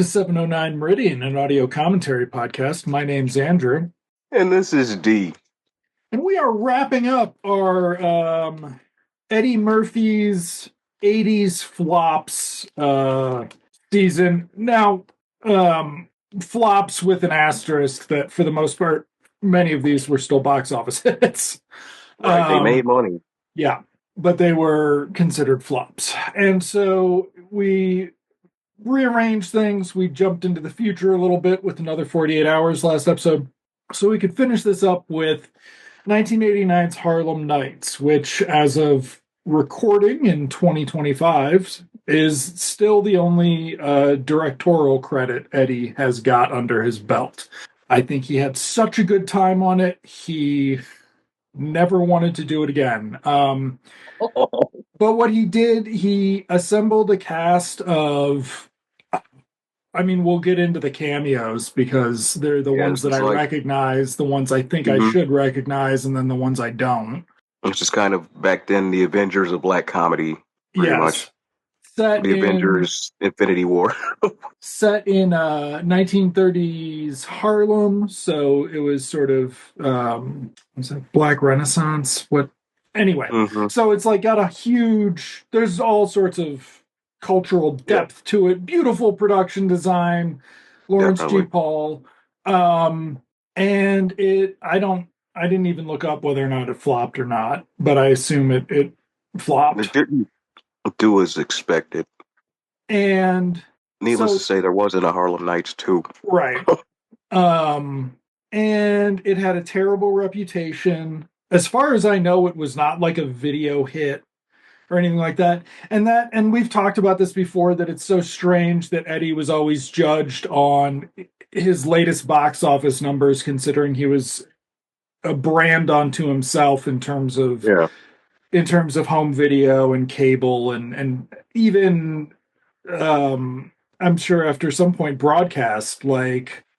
to 709 Meridian, an audio commentary podcast. My name's Andrew. And this is D. And we are wrapping up our Eddie Murphy's 80s flops season. Now, flops with an asterisk that, for the most part, many of these were still box office hits. Right, they made money. Yeah, but they were considered flops. And so we rearranged things. We jumped into the future a little bit with another 48 hours last episode. So we could finish this up with 1989's Harlem Nights, which, as of recording in 2025, is still the only directorial credit Eddie has got under his belt. I think he had such a good time on it. He never wanted to do it again. But what he did, he assembled a cast of, I mean, we'll get into the cameos because they're the ones that I recognize, the ones I think I should recognize, and then the ones I don't. It's just kind of back then the Avengers of black comedy, pretty much. The Avengers Infinity War. Set in 1930s Harlem, so it was sort of was that Black Renaissance? Anyway, so it's like got a huge, there's all sorts of cultural depth to it. Beautiful production design, Lawrence G. Paul. And I didn't even look up whether or not it flopped or not, but I assume it flopped. It didn't do as expected. And needless to say, there wasn't a Harlem Nights 2. Right. And it had a terrible reputation. As far as I know, it was not like a video hit or anything like that. And we've talked about this before, that it's so strange that Eddie was always judged on his latest box office numbers, considering he was a brand unto himself in terms of home video and cable and even I'm sure after some point broadcast,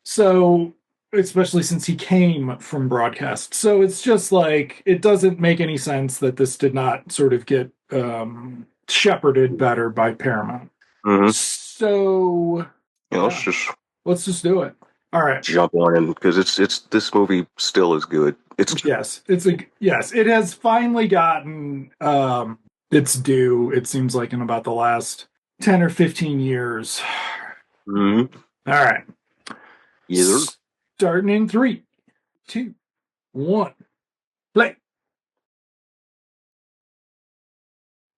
so especially since he came from broadcast. So it's just like, it doesn't make any sense that this did not sort of get shepherded better by Paramount. So let's just do it. All right, jump on in, because it's this movie still is good. It has finally gotten its due. It seems like in about the last 10 or 15 years. All right. Starting in 3, 2, 1, play.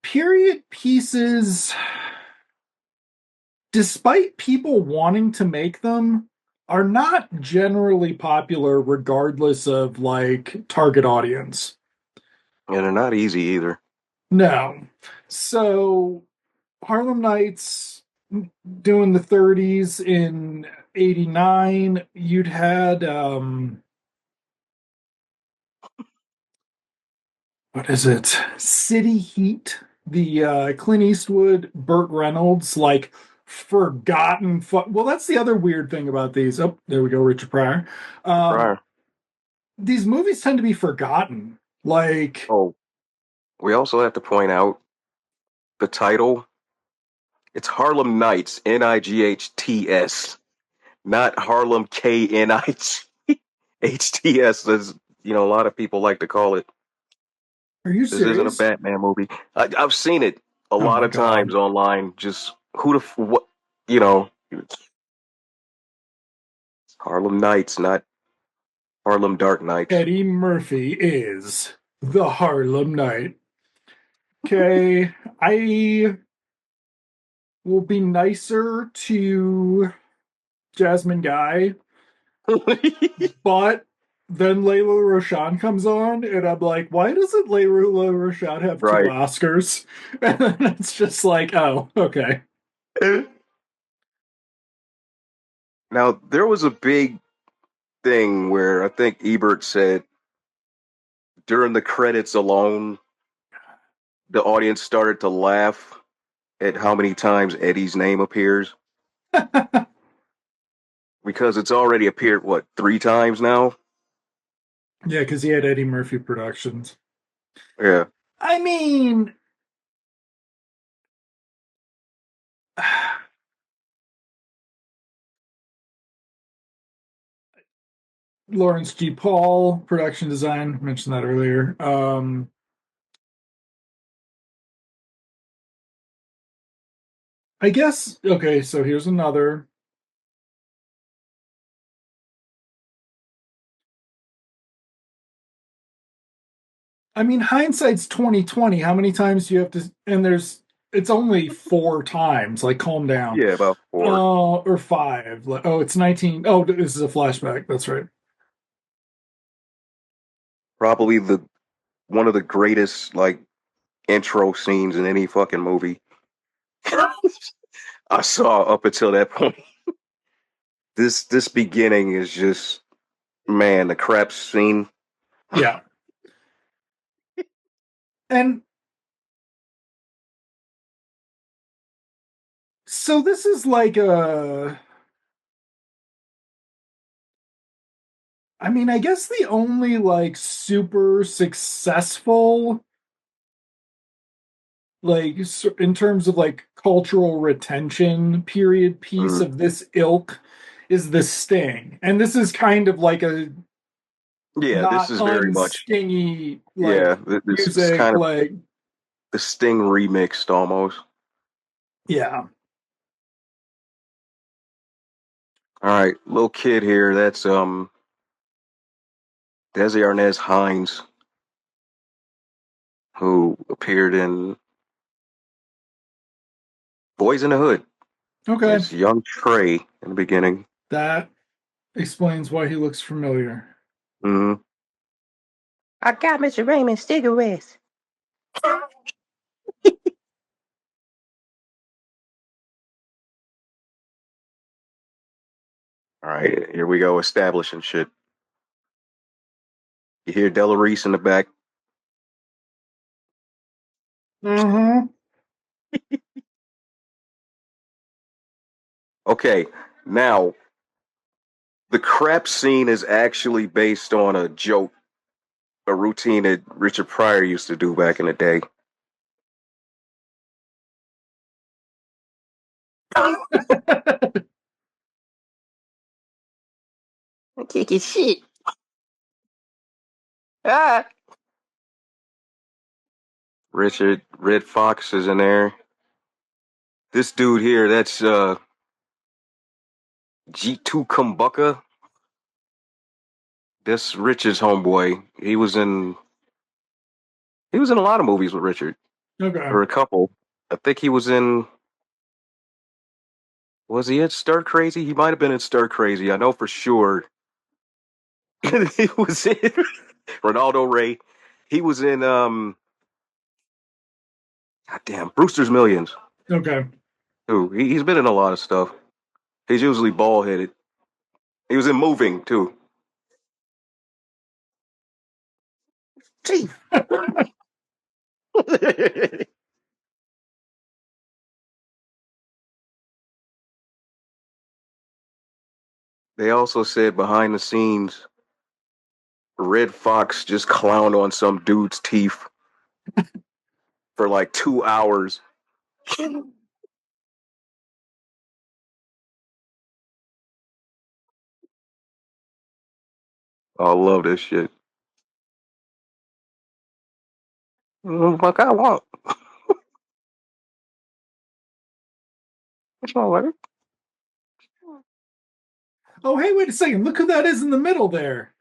Period pieces, despite people wanting to make them, are not generally popular regardless of target audience. And they're not easy either. No. So Harlem Nights, doing the 30s in 89, you'd had what is it? City Heat, the Clint Eastwood, Burt Reynolds, forgotten. Well, that's the other weird thing about these. Oh, there we go, Richard Pryor. These movies tend to be forgotten. We also have to point out the title. It's Harlem Nights, Nights, not Harlem Knights, as a lot of people like to call it. Are you serious? This isn't a Batman movie. I've seen it a lot of times online. Just Harlem Nights, not Harlem Dark Knights. Eddie Murphy is the Harlem Knight. Okay, I will be nicer to Jasmine Guy, but then Layla Roshan comes on, and I'm like, why doesn't Layla Roshan have 2 Oscars? And then it's just like, oh, okay. Now, there was a big thing where I think Ebert said during the credits alone, the audience started to laugh at how many times Eddie's name appears. Because it's already appeared, 3 times now? Yeah, because he had Eddie Murphy Productions. Yeah. I mean, Lawrence G. Paul, production design, mentioned that earlier. I guess, okay, so here's another. I mean, hindsight's 2020. How many times do you have to, and it's only four times, like calm down. Yeah, about four. Or five. Like, oh, it's 19. Oh, this is a flashback. That's right. Probably the one of the greatest like intro scenes in any fucking movie I saw up until that point. This beginning is just man, the crap scene. Yeah. And so this is like I mean, I guess the only like super successful, like in terms of like cultural retention period piece Mm. of this ilk is the Sting. And this is kind of like a Yeah, this not is very much. unstingy like Yeah, this is music, kind of like the Sting remixed almost. yeah. All right, little kid here. That's Desi Arnaz Hines, who appeared in Boys in the Hood Okay. as young Trey in the beginning. That explains why he looks familiar. Mm-hmm. I got Mr. Raymond cigarettes. All right, here we go, establishing shit. You hear Della Reese in the back. Mm-hmm. Okay, now the crap scene is actually based on a joke, a routine that Richard Pryor used to do back in the day. Kick his shit. Ah. Richard Red Fox is in there. This dude here, that's G2 Kumbuka. That's Richard's homeboy. He was in a lot of movies with Richard, Okay. or a couple. I think he was in. Was he in Stir Crazy? He might have been in Stir Crazy. I know for sure. He was in Ronaldo Ray. He was in goddamn Brewster's Millions. Okay. Too. He's been in a lot of stuff. He's usually bald headed. He was in Moving too. Chief. They also said behind the scenes, Red Fox just clowned on some dude's teeth for like 2 hours. I love this shit. Fuck I want. What's wrong with it? Oh, hey, wait a second. Look who that is in the middle there.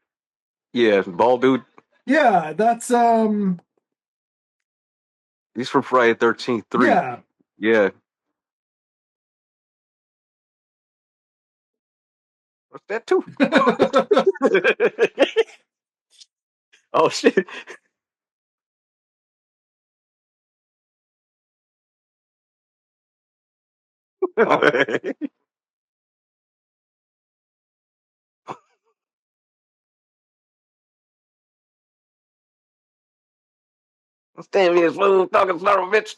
Yeah, bald dude. Yeah, that's He's from Friday the 13th 3. yeah. Yeah. What's that too? Oh shit. Stand me as fool talking son of a bitch.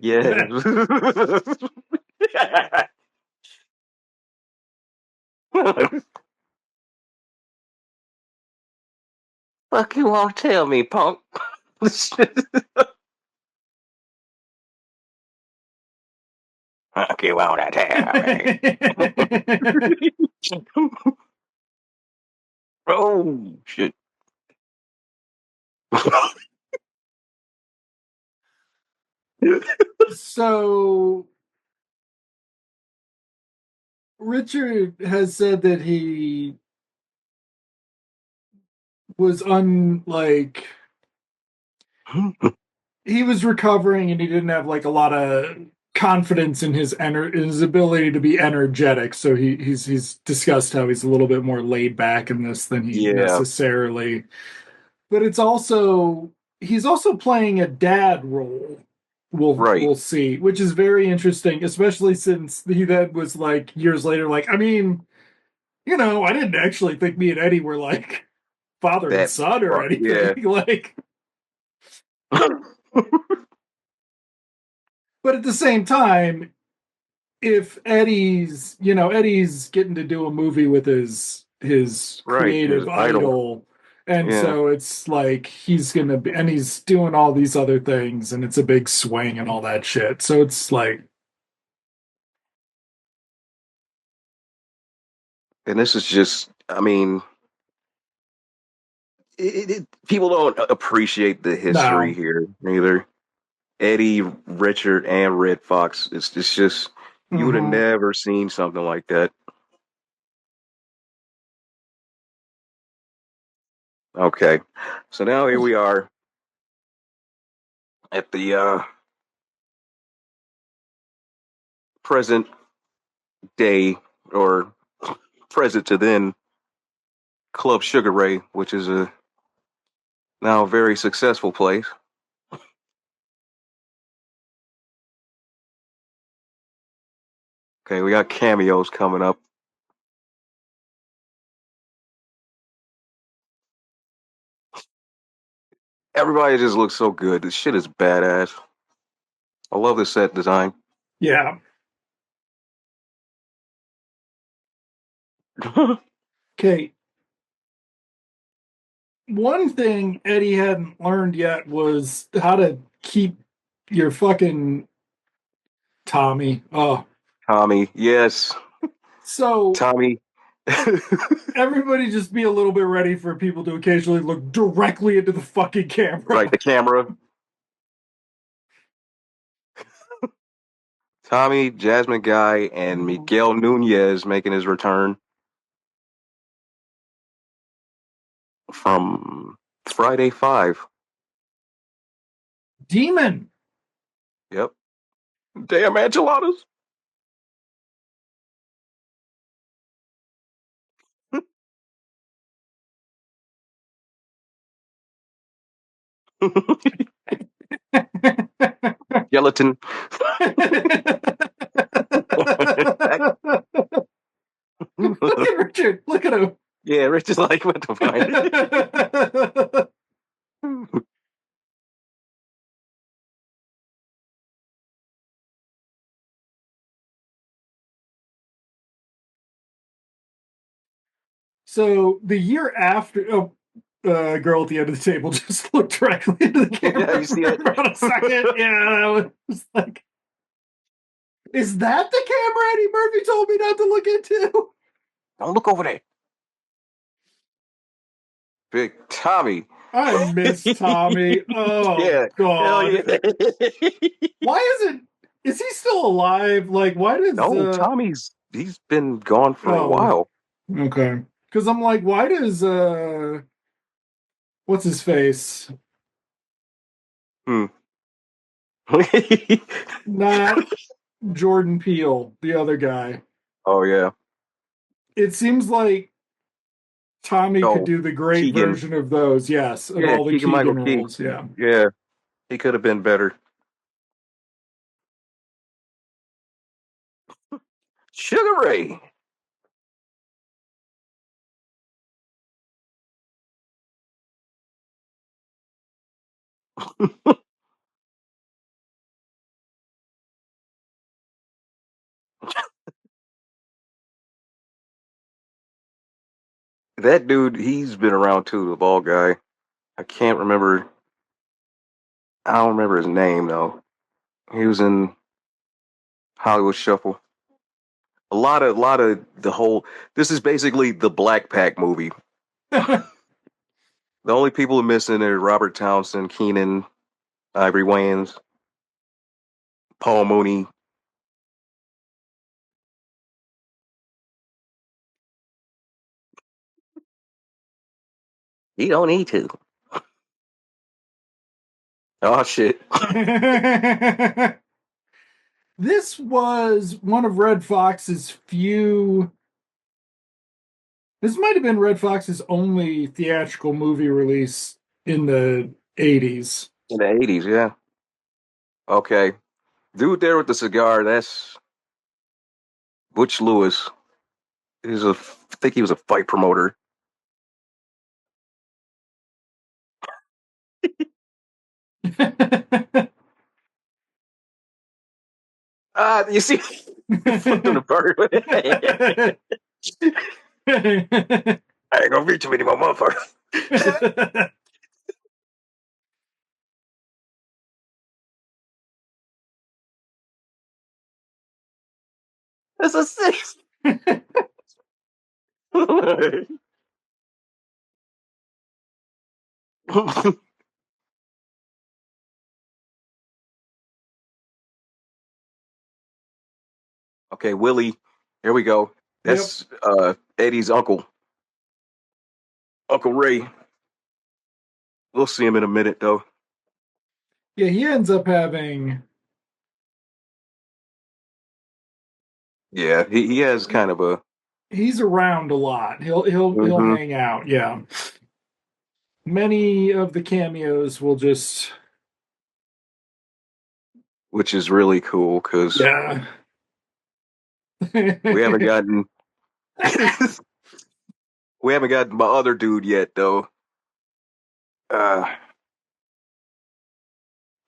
Yeah. Fuck you won't tell me, punk. Fuck you won't tell me. Oh shit. So Richard has said that he was he was recovering and he didn't have like a lot of confidence in his ability to be energetic. So he's discussed how he's a little bit more laid back in this than he Yeah, necessarily. But it's also he's also playing a dad role. right. We'll see, which is very interesting, especially since he then was like years later, like, I mean, I didn't actually think me and Eddie were like father and That son or part. Yeah. anything. Like, but at the same time, if Eddie's getting to do a movie with his Right. His creative idol. idol, and Yeah. so it's like he's gonna be, and he's doing all these other things, and it's a big swing and all that shit. So it's like, And this is just, I mean, people don't appreciate the history no. here either. Eddie, Richard, and Red Fox. It's just you would have Hmm. never seen something like that. Okay, so now here we are at the present day, or present to then, Club Sugar Ray, which is a now very successful place. Okay, we got cameos coming up. Everybody just looks so good. This shit is badass. I love the set design. Yeah. Okay. One thing Eddie hadn't learned yet was how to keep your fucking Tommy. Oh, Tommy, yes, so Tommy. everybody just be a little bit ready for people to occasionally look directly into the fucking Right, camera. the camera. Tommy, Jasmine Guy, and Miguel Nunez making his return from Friday 5. Demon. Yep. Damn enchiladas. Gelatin. Look at Richard. Look at him. Yeah, Rich is like, what the fuck? So the year after, girl at the end of the table just looked directly into the Yeah, camera you see for that? about a second. Yeah, that was like, is that the camera Eddie Murphy told me not to look into? Don't look over there. Big Tommy. I miss Tommy. Oh Yeah. Hell God. yeah. Why isn't is he still alive? Like, why does No, he's been gone for a oh, while. okay. Because I'm like, why does what's his face? Hmm. Not Jordan Peele, the other guy. Oh yeah. It seems like Tommy could Oh, do the great Keegan. version of those, yes, of Yeah, all the Keegan Michael Keegan Key. roles, yeah. Yeah, he could have been better. Sugar Ray. That dude, he's been around too, the ball guy. I can't remember. I don't remember his name though. He was in Hollywood Shuffle. A lot of the whole. This is basically the Black Pack movie. The only people missing are Robert Townsend, Keenan, Ivory Wayans, Paul Mooney. You don't need to. Oh shit. This was one of Red Fox's few. This might have been Red Fox's only theatrical movie release in the 80s. In the 80s, yeah. Okay. Dude there with the cigar, that's Butch Lewis. I think he was a fight promoter. You see, flipped on the bird. I ain't gonna reach him anymore, motherfucker. That's a six. Okay, Willie. Here we go. Yep. That's Eddie's uncle, Uncle Ray. We'll see him in a minute, though. Yeah, he ends up having. Yeah, he has kind of a. He's around a lot. He'll Mhm. hang out. Yeah. Many of the cameos will just. Which is really cool because Yeah. we haven't gotten we haven't gotten my other dude yet, though. Uh,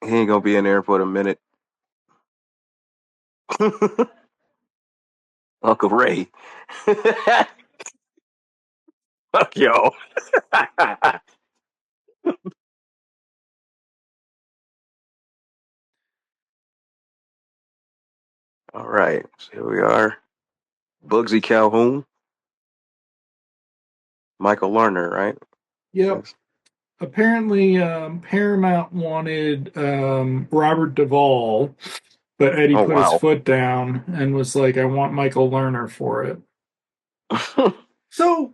he ain't gonna be in there for a minute. Uncle Ray. Fuck yo. All right, so here we are. Bugsy Calhoun, Michael Lerner, right? Yep. Yes. Apparently, Paramount wanted Robert Duvall, but Eddie Oh put his wow. foot down and was like, "I want Michael Lerner for it." So,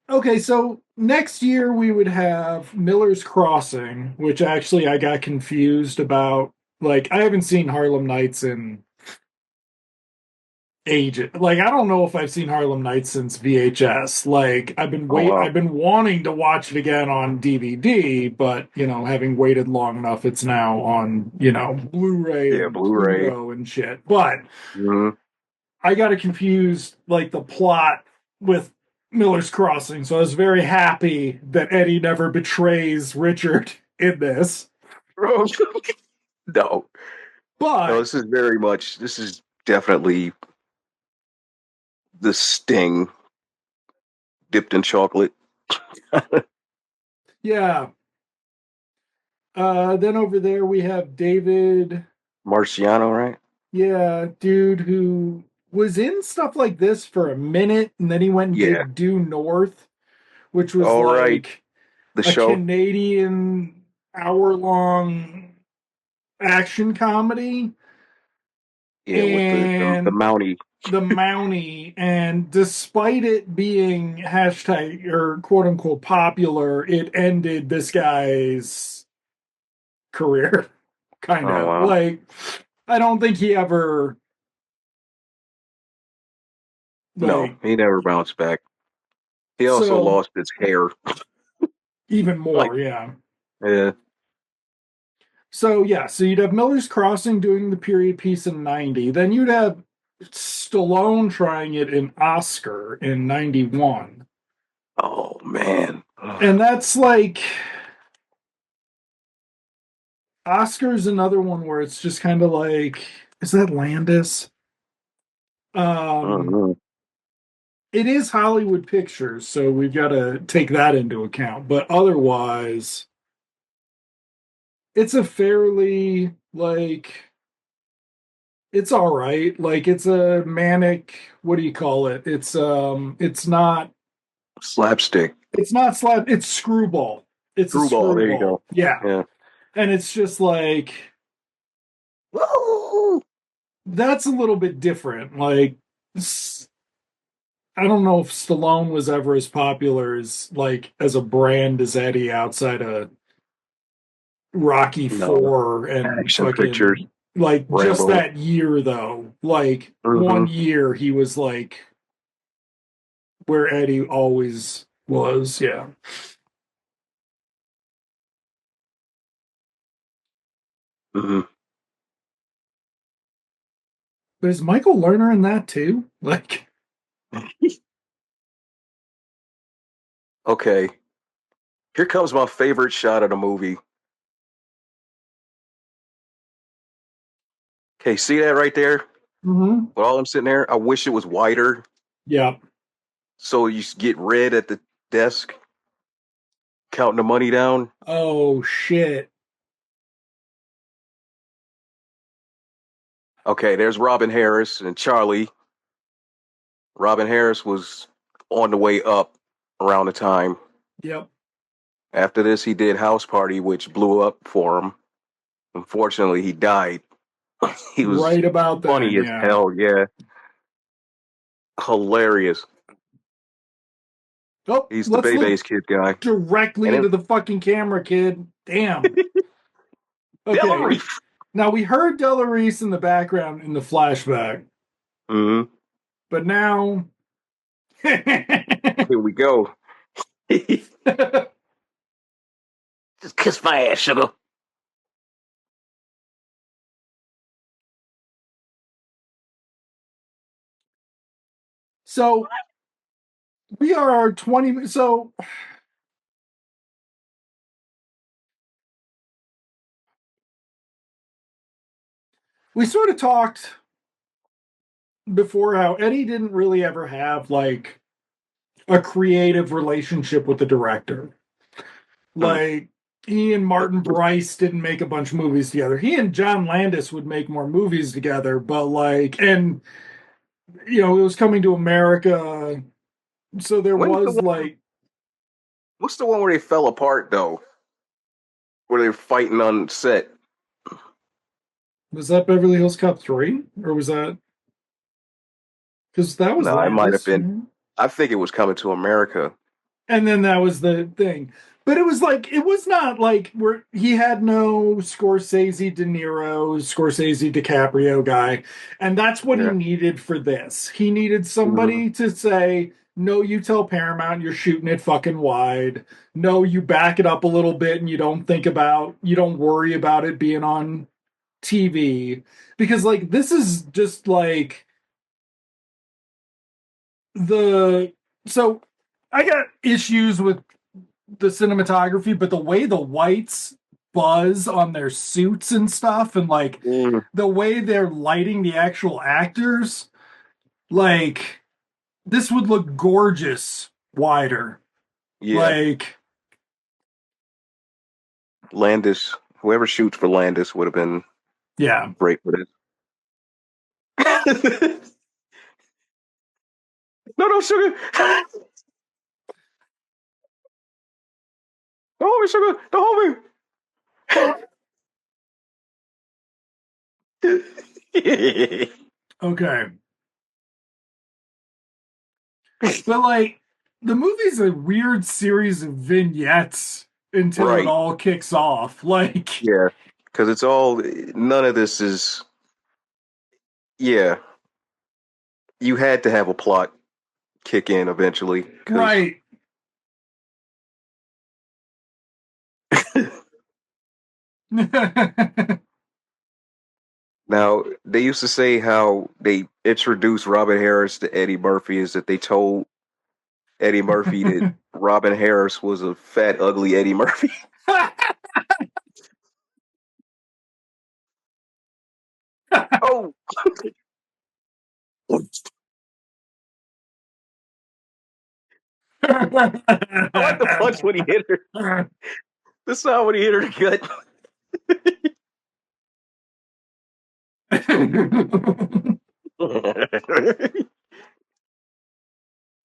okay, so next year we would have Miller's Crossing, which actually I got confused about. Like, I haven't seen Harlem Nights in ages. Like, I don't know if I've seen Harlem Nights since VHS. Like, Oh wow. I've been wanting to watch it again on DVD, but having waited long enough, it's now on Blu-ray Yeah, and Blu-ray. Pluto and shit. But Mhm. I got it confused, like the plot with Miller's Crossing. So I was very happy that Eddie never betrays Richard in this. No, no. But This is definitely the Sting dipped in chocolate. yeah, then over there we have David. Marciano, right? Yeah, dude who was in stuff like this for a minute and then he went and Yeah. did Due North, which was All right. like The a show. Canadian hour-long action comedy. Yeah, with the And Mountie. the Mountie, and despite it being hashtag or quote unquote popular, it ended this guy's career, kind Oh of. wow. Like, I don't think he ever, No, like, he never bounced back. He also so lost his hair. even Like, more, yeah. yeah. So, yeah, so you'd have Miller's Crossing doing the period piece in 90. Then you'd have Stallone trying it in Oscar in 91. Oh man. And that's like, Oscar's another one where it's just kind of like, is that Landis? Um, Mhm. it is Hollywood Pictures, so we've got to take that into account. But otherwise, it's a fairly like it's all right. Like it's a manic, what do you call it? Slapstick. It's not slap, it's screwball. It's a Screwball. There you screwball. go. Yeah. Yeah. And it's just like Woo! that's a little bit different. Like I don't know if Stallone was ever as popular as like as a brand as Eddie outside of Rocky No. Four and Action pictures. fucking like just Rambo. that year though. Like Mm-hmm. 1 year he was like where Eddie always was. Yeah. Mm-hmm. But is Michael Lerner in that too? Like Okay. Here comes my favorite shot of the movie. Okay, see that right there? mhm. With all them sitting there? I wish it was wider Yeah. so you get red at the desk counting the money down. Oh shit. Okay, there's Robin Harris and Charlie. Robin Harris was on the way up around the time. Yep. After this, he did House Party, which blew up for him. Unfortunately, he died. He was Right about then, funny as yeah. hell. Yeah, hilarious. Oh, He's the let's look Bebe's Kid guy. directly And into then the fucking camera, kid. Damn. Okay. Hillary. Now we heard Della Reese in the background in the flashback, Mm-hmm. but now Here we go. Just kiss my ass, sugar. so we are 20 so we sort of talked before how Eddie didn't really ever have like a creative relationship with the director. Mm. Like he and Martin Bryce didn't make a bunch of movies together. He and John Landis would make more movies together, but like and it was coming to America, so there When's the was one? like What's the one where they fell apart though? Where they were fighting on set? was that Beverly Hills Cop 3 or was that because that was No, it might have Landis, been. right? I think it was Coming to America. And then that was the thing. But it was like it was not like where he had no Scorsese, De Niro, Scorsese, DiCaprio guy, and that's what he Yeah. needed for this. He needed Mm-hmm. somebody to say, "No, you tell Paramount you're shooting it fucking wide. No, you back it up a little bit, and you don't worry about it being on TV because like this is just like the so." I got issues with the cinematography, but the way the whites buzz on their suits and stuff, and like Mm, the way they're lighting the actual actors, like this would look gorgeous wider. yeah. Like, Landis, whoever shoots for Landis would have been yeah. great for this. No, no, sugar. Don't hold me, sugar. Don't hold me. Okay. But like the movie's a weird series of vignettes until it Right. all kicks off. Like, Yeah. Because it's all, none of this is, yeah. You had to have a plot kick in eventually. Because right. now, they used to say how they introduced Robin Harris to Eddie Murphy is that they told Eddie Murphy that Robin Harris was a fat, ugly Eddie Murphy. Oh, I like the punch when he hit her. The sound when he hit her in the gut. A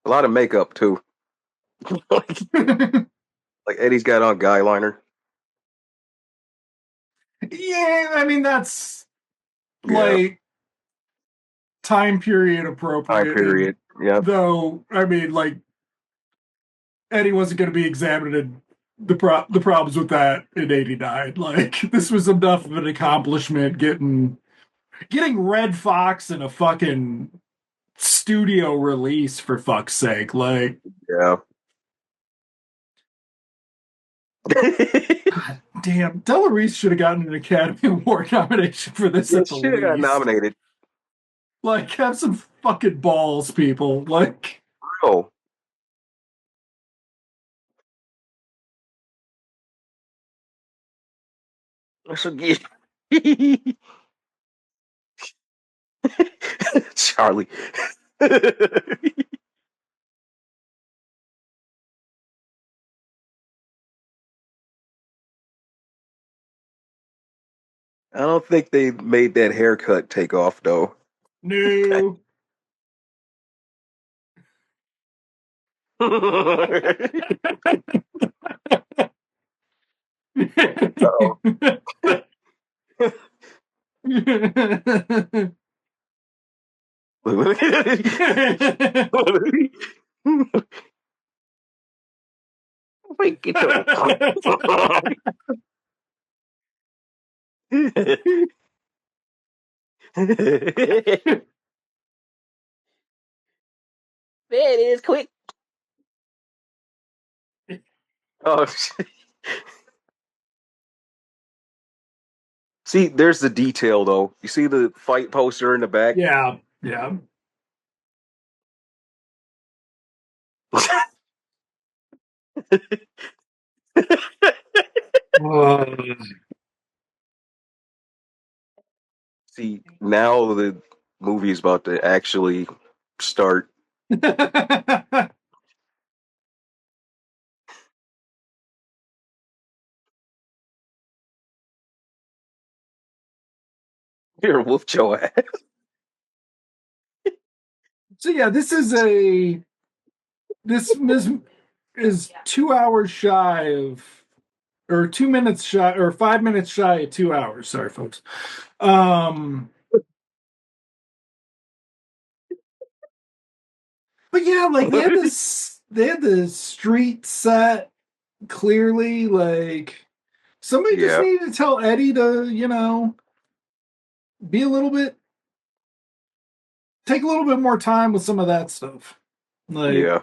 lot of makeup too. Like Eddie's got on guy liner. Yeah, I mean that's Yeah, like time period time appropriate. period. Yep. Though I mean, like Eddie wasn't going to be examining the problems with that in '89. Like this was enough of an accomplishment getting Red Fox in a fucking studio release for fuck's sake. Like, Yeah. God damn, Della Reese should have gotten an Academy Award nomination for this Yeah, at the should have got least. nominated. Like, have some fucking balls, people. Like, Oh, that's a gift. Charlie. I don't think they made that haircut take off though. no. Oh. Wait, get your There it is, quick. Oh, see, there's the detail though. You see the fight poster in the back? Yeah, yeah. See, now the movie's about to actually start. Here, whoop your ass. So yeah, this is 2 hours shy of, or 2 minutes shy, or 5 minutes shy of 2 hours. Sorry, folks. Um, but yeah, like they had the street set clearly. Like somebody just Yeah, needed to tell Eddie to, be a little bit, take a little bit more time with some of that stuff. Like, yeah,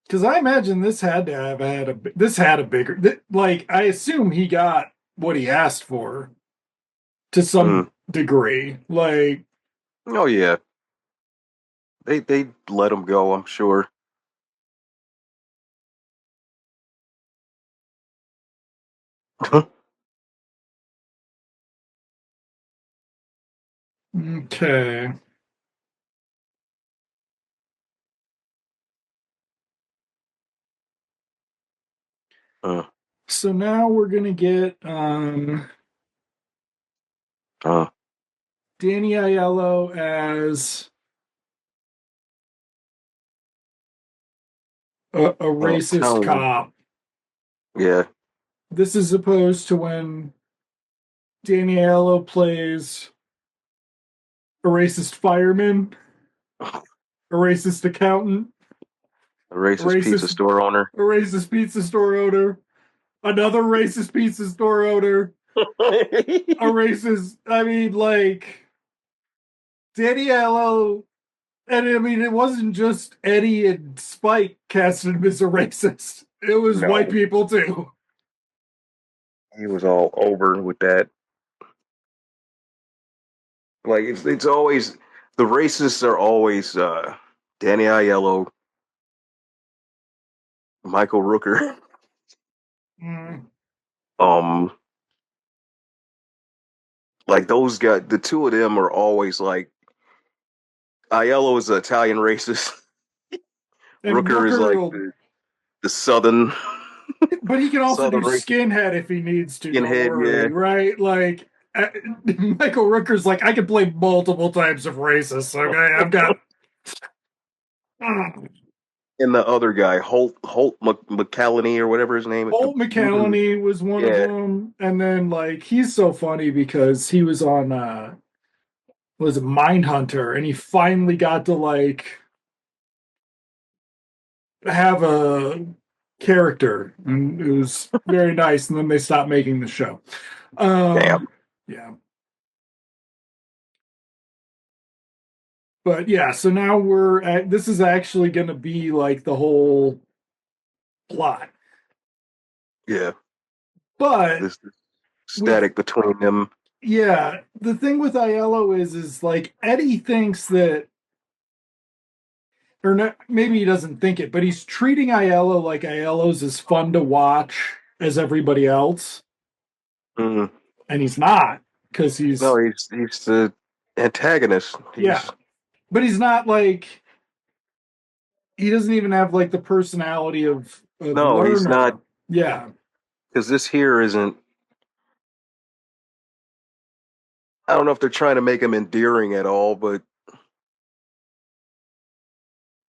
because I imagine this had to have had this had a bigger, like I assume he got what he asked for to some mm. degree. Like, Oh yeah. They let him go, I'm sure. okay, uh, so now we're gonna get uh, Danny Aiello as a racist tone. cop. Yeah, This is opposed to when Danny Aiello plays a racist fireman, a racist accountant, a a racist pizza racist store owner. a racist pizza store owner, another racist pizza store owner, a racist. I mean, like Danny Aiello, and I mean, it wasn't just Eddie and Spike casting him as a racist. It was white No, people too. he was all over with that. Like it's always the racists are always Danny Aiello, Michael Rooker. Mm. Um, like those guys, the two of them are always like Aiello is an Italian racist. And Rooker is Rooker like will the Southern. But he can also do Southern racist skinhead if he needs to. Don't skinhead. worry, Yeah, right? Like Michael Rooker's like, I can play multiple types of racist. Okay, I've got. and the other guy, Holt McCallany or whatever his name is. Holt McCallany was one of Yeah, them, and then like he's so funny because he was on was it Mindhunter, and he finally got to like have a character, and it was very nice. And then they stopped making the show. damn. Yeah, but yeah. So now this is actually going to be like the whole plot, Yeah, but this with static between them. yeah, the thing with Aiello is like Eddie thinks that, or not, maybe he doesn't think it, but he's treating Aiello like Aiello's as fun to watch as everybody else, Mm. and he's not because No, he's he's the antagonist. yeah, He's but he's not like he doesn't even have like the personality of no, he's not Lerner. Yeah, because this here isn't. I don't know if they're trying to make him endearing at all, but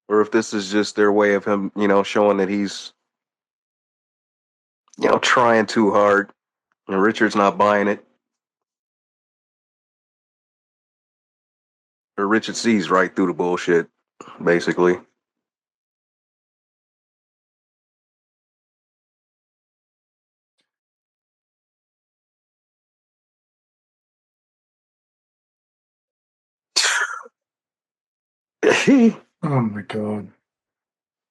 or if this is just their way of him, showing that he's, trying too hard, and Richard's not buying it, or Richard sees right through the bullshit, basically. oh my god.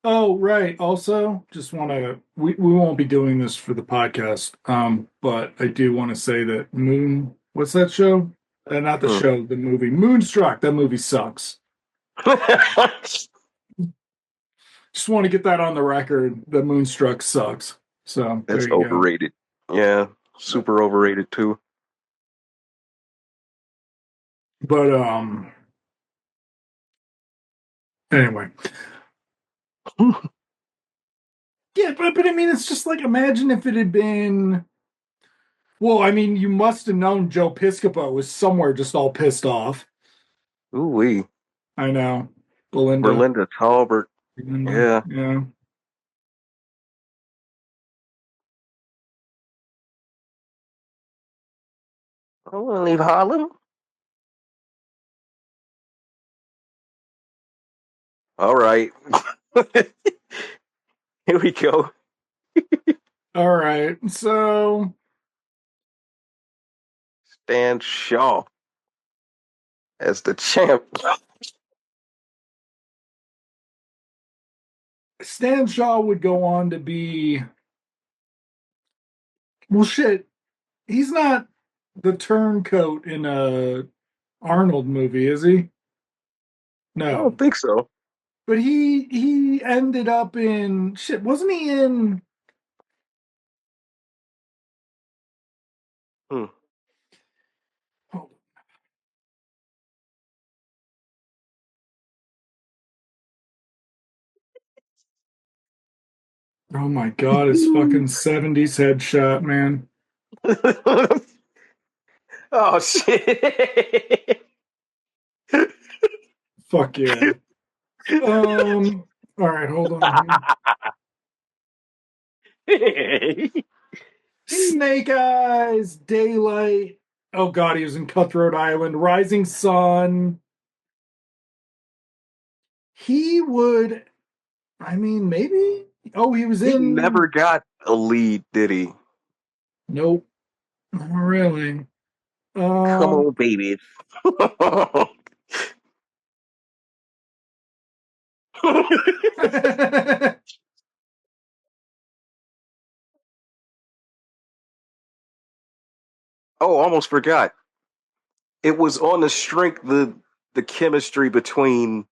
Oh, right. Also, just want to we won't be doing this for the podcast. But I do want to say that what's that show? Not the show, the movie. Moonstruck. That movie sucks. Just want to get that on the record. The Moonstruck sucks. So there That's you go. overrated. Yeah, super overrated too. But anyway. Yeah, but I mean it's just like imagine if it had been well, I mean, you must have known Joe Piscopo was somewhere just all pissed off. Ooh wee. I know. Belinda. Berlinda Talbert. Belinda. Yeah. Yeah. I want to leave Harlem. All right. Here we go. All right. So Stan Shaw as the champ. Stan Shaw would go on to be well shit. He's not the turncoat in a Arnold movie, is he? I don't No. think so. But he ended up in shit, wasn't he in Hmm. oh, oh my god, his fucking 70s headshot, man. Oh shit. Fuck yeah. All right, hold on. Snake Eyes, Daylight. Oh god, he was in Cutthroat Island, Rising Sun. He would, I mean, maybe. Oh, he was He in. never got a lead, did he? Nope, not really. Come Um, on, baby. Oh, almost forgot. It was on the strength the chemistry between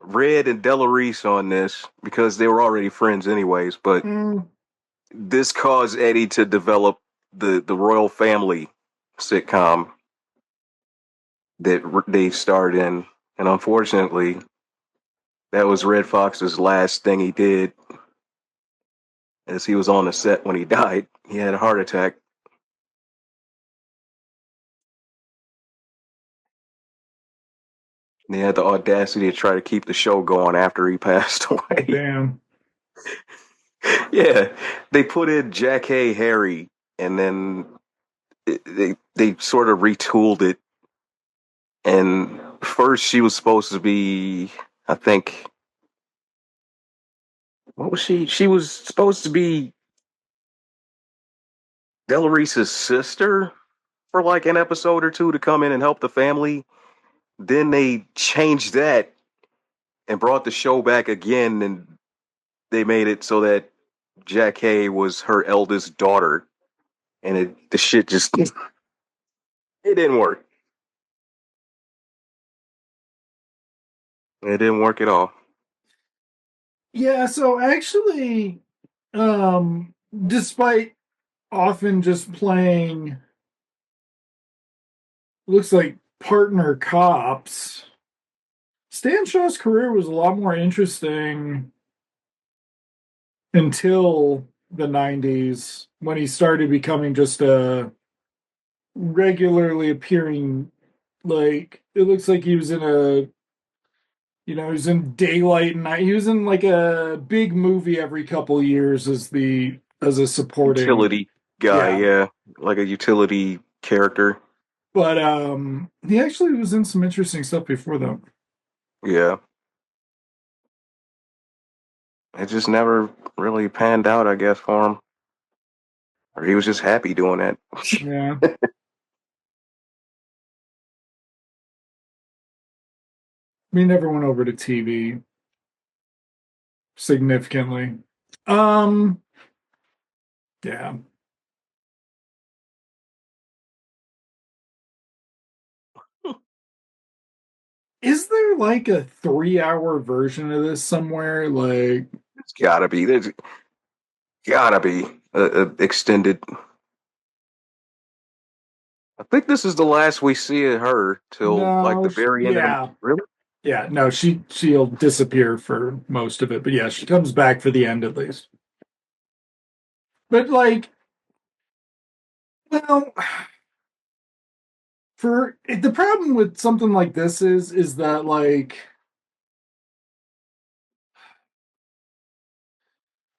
Red and Della Reese on this because they were already friends anyways, but mm, this caused Eddie to develop the royal family sitcom that they starred in, and unfortunately, that was Red Fox's last thing he did. as he was on the set when he died. He had a heart attack. And he had the audacity to try to keep the show going after he passed Oh away. damn. Yeah, they put in Jack Hay Harry, and then they sort of retooled it. And first, she was supposed to be, I think, what was she? She was supposed to be Delarice's sister for like an episode or two to come in and help the family. Then they changed that and brought the show back again, and they made it so that Jack Hay was her eldest daughter, and the shit just it didn't work. It didn't work at all. Yeah, so actually, despite often just playing looks like partner cops, Stan Shaw's career was a lot more interesting until the 90s when he started becoming just a regularly appearing, like it looks like he was in a, he was in Daylight and Night. He was in like a big movie every couple of years as a supporting. Utility guy, Yeah. yeah, like a utility character. But he actually was in some interesting stuff before that. Yeah, it just never really panned out, I guess, for him, or he was just happy doing that. Yeah. We never went over to TV significantly. Um, yeah. Is there like a 3 hour version of this somewhere? Like, It's gotta be. There's gotta be a extended. I think this is the last we see of her till like no, the very end of the. yeah. Really? Yeah, no, she'll disappear for most of it, but yeah, she comes back for the end at least. But like, well, for the problem with something like this is that like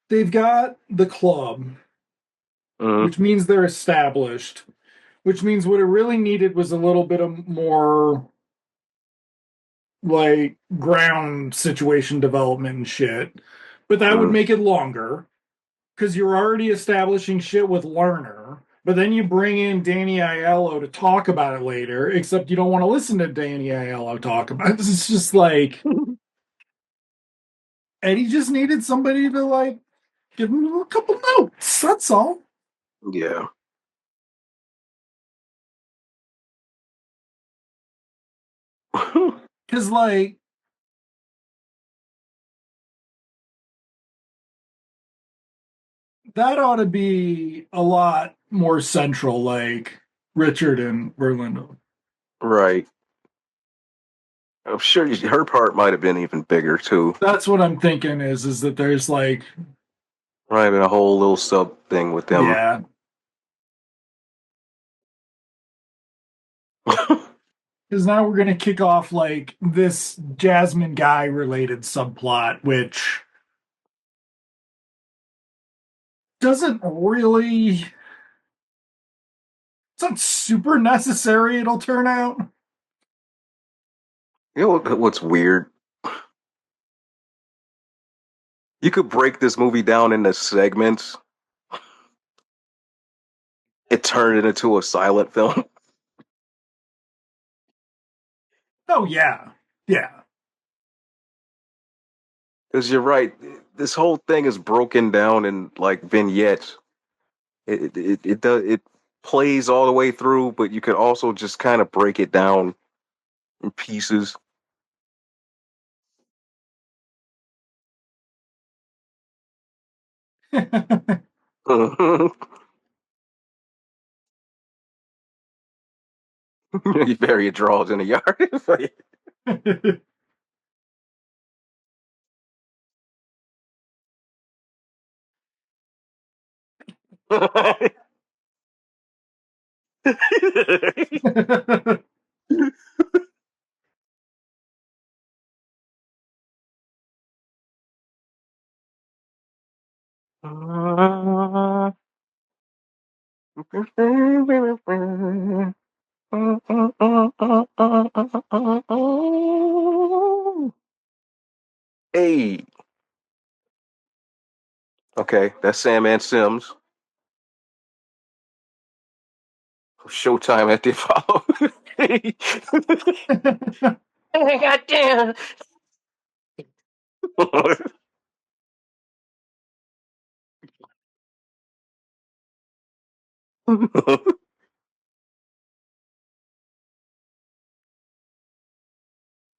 they've got the club, Mm, which means they're established, which means what it really needed was a little bit of more like ground situation development and shit. But that would mm. make it longer because you're already establishing shit with Lerner. But then you bring in Danny Aiello to talk about it later, except you don't want to listen to Danny Aiello talk about it. It's just like, and he just needed somebody to like give him a couple notes. That's all. Yeah. Because like that ought to be a lot more central, like Richard and Berlindo. Right. I'm sure her part might have been even bigger too. That's what I'm thinking is that there's like, Might have been a whole little sub thing with them. yeah, because now we're gonna kick off like this Jasmine Guy related subplot, which doesn't really, it's not super necessary. It'll turn out. You know what's weird? You could break this movie down into segments. It turned it into a silent film. Oh yeah, yeah. Because you're right, this whole thing is broken down in like vignettes. It plays all the way through, but you could also just kind of break it down in pieces. You bury your drawers in the yard. Hey, okay, that's Sandman Sims. Showtime at the Apollo. God damn.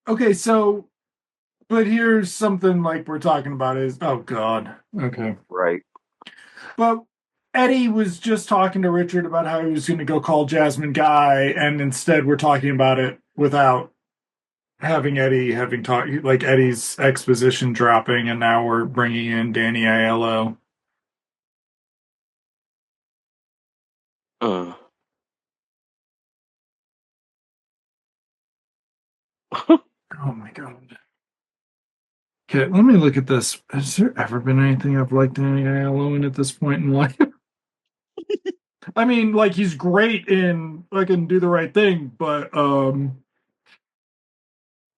Okay, so but here's something like we're talking about is oh god. Okay. Right. But Eddie was just talking to Richard about how he was going to go call Jasmine Guy, and instead we're talking about it without having Eddie having talk like Eddie's exposition dropping, and now we're bringing in Danny Aiello. Mm. Oh my god. Okay, let me look at this. Has there ever been anything I've liked Danny Aiello in at this point in life? I mean, like he's great in I can do the right thing, but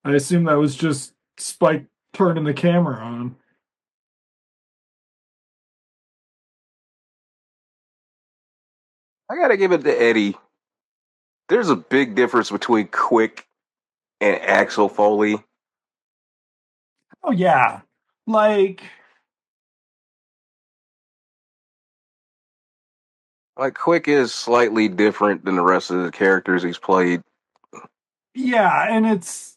I assume that was just Spike turning the camera on. I gotta give it to Eddie. There's a big difference between Quick and Axel Foley. Oh yeah. Like Like Quick is slightly different than the rest of the characters he's played. yeah, and it's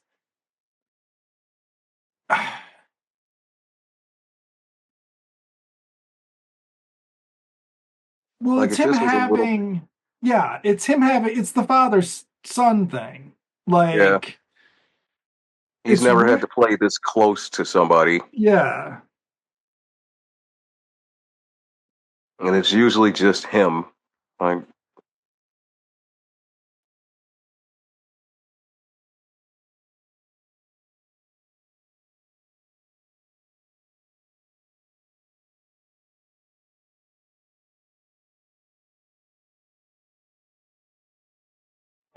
well, Like it's if him this was a little, having yeah, it's him having it's the father son thing. yeah, Like he's it's never had to play this close to somebody, yeah. and it's usually just him. Like,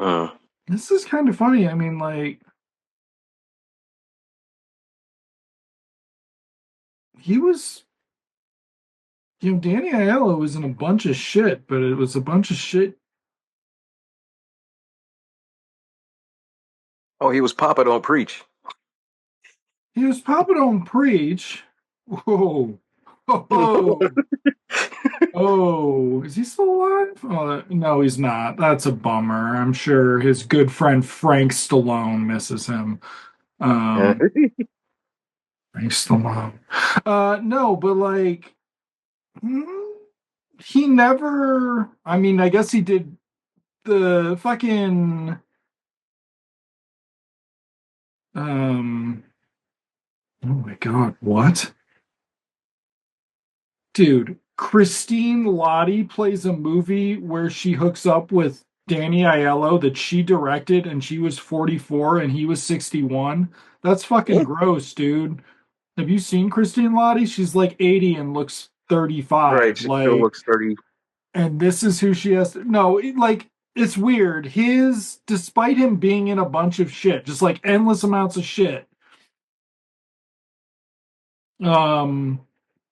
mm. This is kind of funny. I mean, like he was Danny Aiello was in a bunch of shit, but it was a bunch of shit. Oh, he was Papa Don't Preach. He was popping on preach. Whoa. Oh, oh, is he still alive? Oh, no, he's not. That's a bummer. I'm sure his good friend Frank Stallone misses him. Um, Frank Stallone. No, but like, hmm, he never. I mean, I guess he did the fucking. Um, oh my God, what? Dude, Christine Lottie plays a movie where she hooks up with Danny Aiello that she directed and she was 44 and he was 61. That's fucking gross, dude. Have you seen Christine Lottie? She's like 80 and looks Right, 35. she still Like, looks 30. and this is who she has to, no, like, it's weird. Despite him being in a bunch of shit, just like endless amounts of shit, um,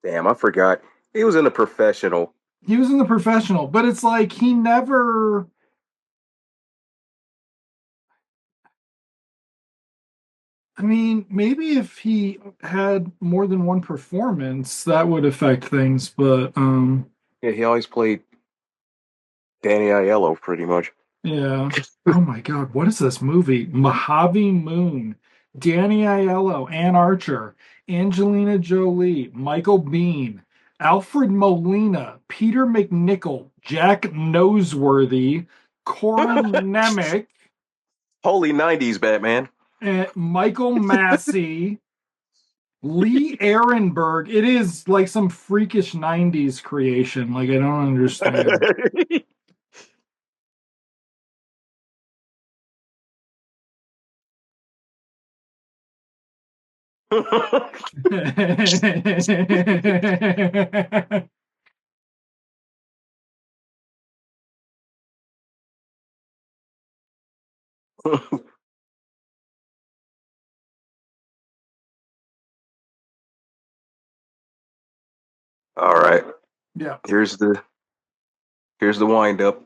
Damn, I forgot. He was in a professional. he was in The Professional, but it's like he never. I mean, maybe if he had more than one performance, that would affect things. But Yeah, he always played Danny Aiello pretty much. yeah. Oh my God, what is this movie? Mojave Moon, Danny Aiello, Ann Archer, Angelina Jolie, Michael Biehn, Alfred Molina, Peter McNichol, Jack Noseworthy, Corin Nemec, Holy 90s Batman. and Michael Massey. Lee Ehrenberg. It is like some freakish 90s creation. Like, I don't understand. All right. Yeah. Here's the wind up.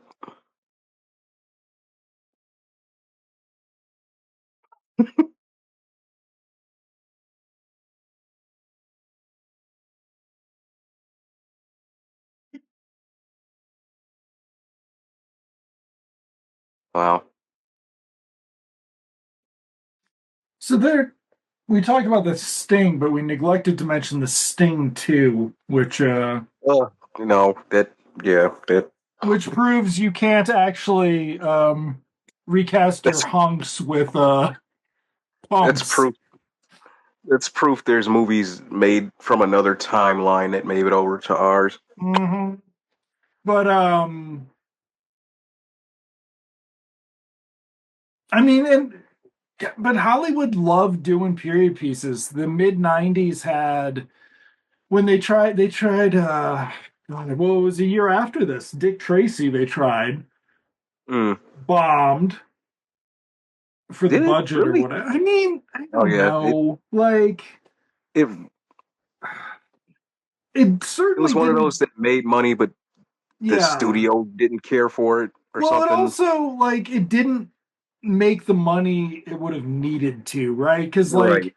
Wow. So there, we talked about the Sting, but we neglected to mention the Sting 2, You know that. Yeah. which proves you can't actually recast your That's hunks with that's pumps. proof. That's proof. There's movies made from another timeline that made it over to ours. Hmm. But I mean, but Hollywood loved doing period pieces. The mid '90s had when they tried God, well, it was a year after this. Dick Tracy they tried Mm. bombed for the Did it budget or really? whatever. I mean, I Oh don't yeah. know. Like It it it certainly was one of didn't. those that made money, but the Yeah. studio didn't care for it or Well, it something. also like it didn't make the money it would have needed to, right? Because Right. like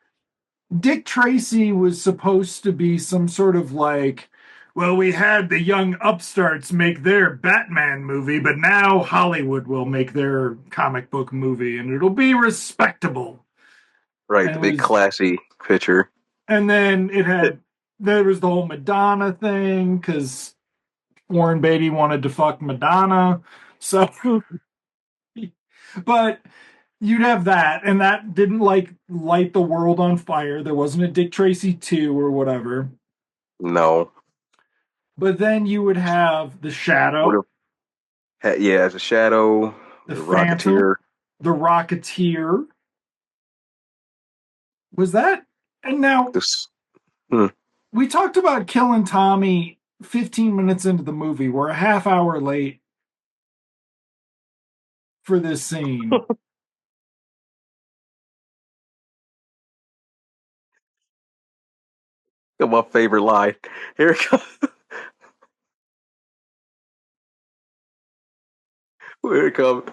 Dick Tracy was supposed to be some sort of like, well, we had the young upstarts make their Batman movie, but now Hollywood will make their comic book movie and it'll be respectable. Right. And The it big was, classy picture. and then there was the whole Madonna thing because Warren Beatty wanted to fuck Madonna. So, but you'd have that, and that didn't like light the world on fire. There wasn't a Dick Tracy 2 or whatever. No. But then you would have the Would Shadow, have had, yeah, as a shadow, the the Phantom, Rocketeer. the Rocketeer. Was that? And now This. Hmm. we talked about killing Tommy 15 minutes into the movie. We're a half hour late for this scene. My favorite line. Here it comes. Here it comes.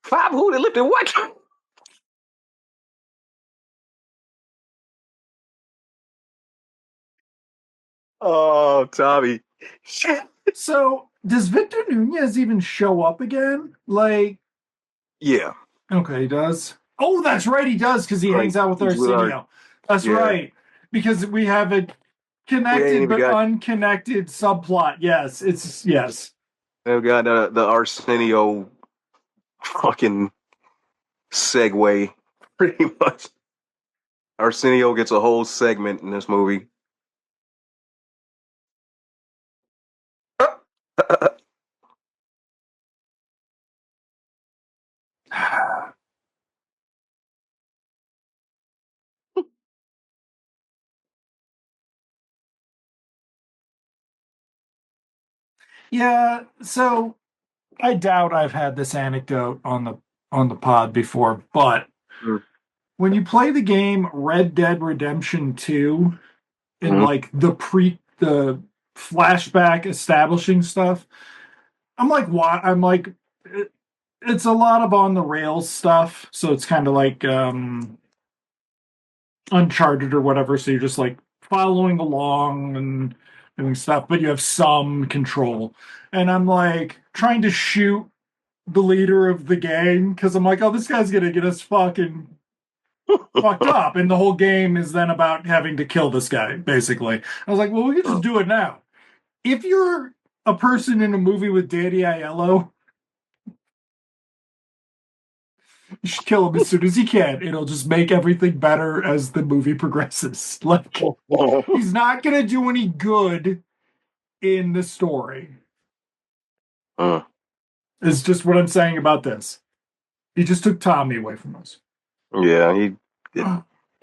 Five who they lifted what? Oh, Tommy. Shit. So, does Victor Nunez even show up again? Like, Yeah. okay, he does. Oh, that's right, he does because he Right. hangs out with He's with our. Arsenio. That's Yeah. right, because we have a We ain't connected even but got. unconnected subplot. Yes, it's yes. We got the Arsenio fucking segue. Pretty much. Arsenio gets a whole segment in this movie. Yeah, so I doubt I've had this anecdote on the pod before, but when you play the game Red Dead Redemption 2 in Mm-hmm. like the flashback establishing stuff, I'm like why I'm like it's a lot of on the rails stuff, so it's kind of like Uncharted or whatever, so you're just like following along and doing stuff, but you have some control. And I'm like trying to shoot the leader of the gang because I'm like, oh, this guy's gonna get us fucking fucked up. And the whole game is then about having to kill this guy, basically. I was like, well, we could just do it now. If you're a person in a movie with Danny Aiello, You should kill him as soon as you can. It'll just make everything better as the movie progresses. Like, he's not gonna do any good in the story. Mm. Is just what I'm saying about this. He just took Tommy away from us. Yeah, he. It,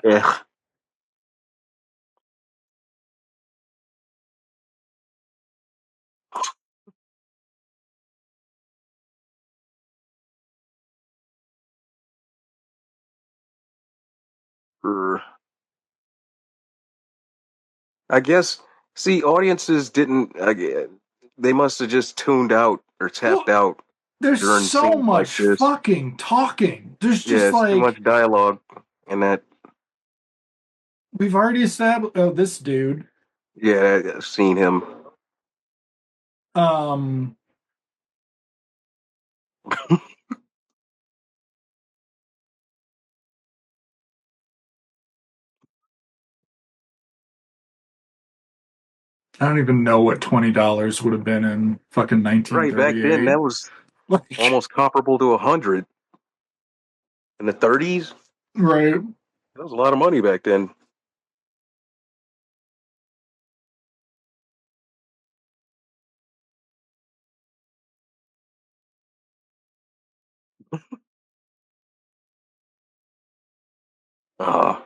yeah. I guess. See, audiences didn't. They must have just tuned out or tapped Well, out there's during so scenes like much this. fucking talking. There's Yeah, just it's too like much dialogue, and that. we've already established. Oh, this dude. Yeah, I've seen him. Um, I don't even know what $20 would have been in fucking Right back then, 1938. that was Like, almost comparable to 100 in the 30s. right. That was a lot of money back then. Uh,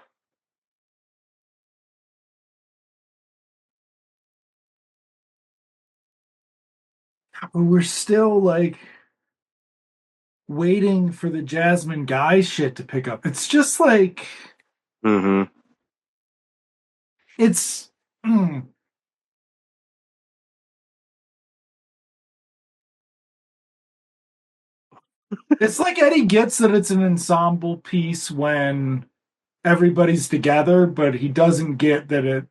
But we're still like waiting for the Jasmine Guy shit to pick up. It's just like mm-hmm. it's mm, it's like Eddie gets that it's an ensemble piece when everybody's together, but he doesn't get that it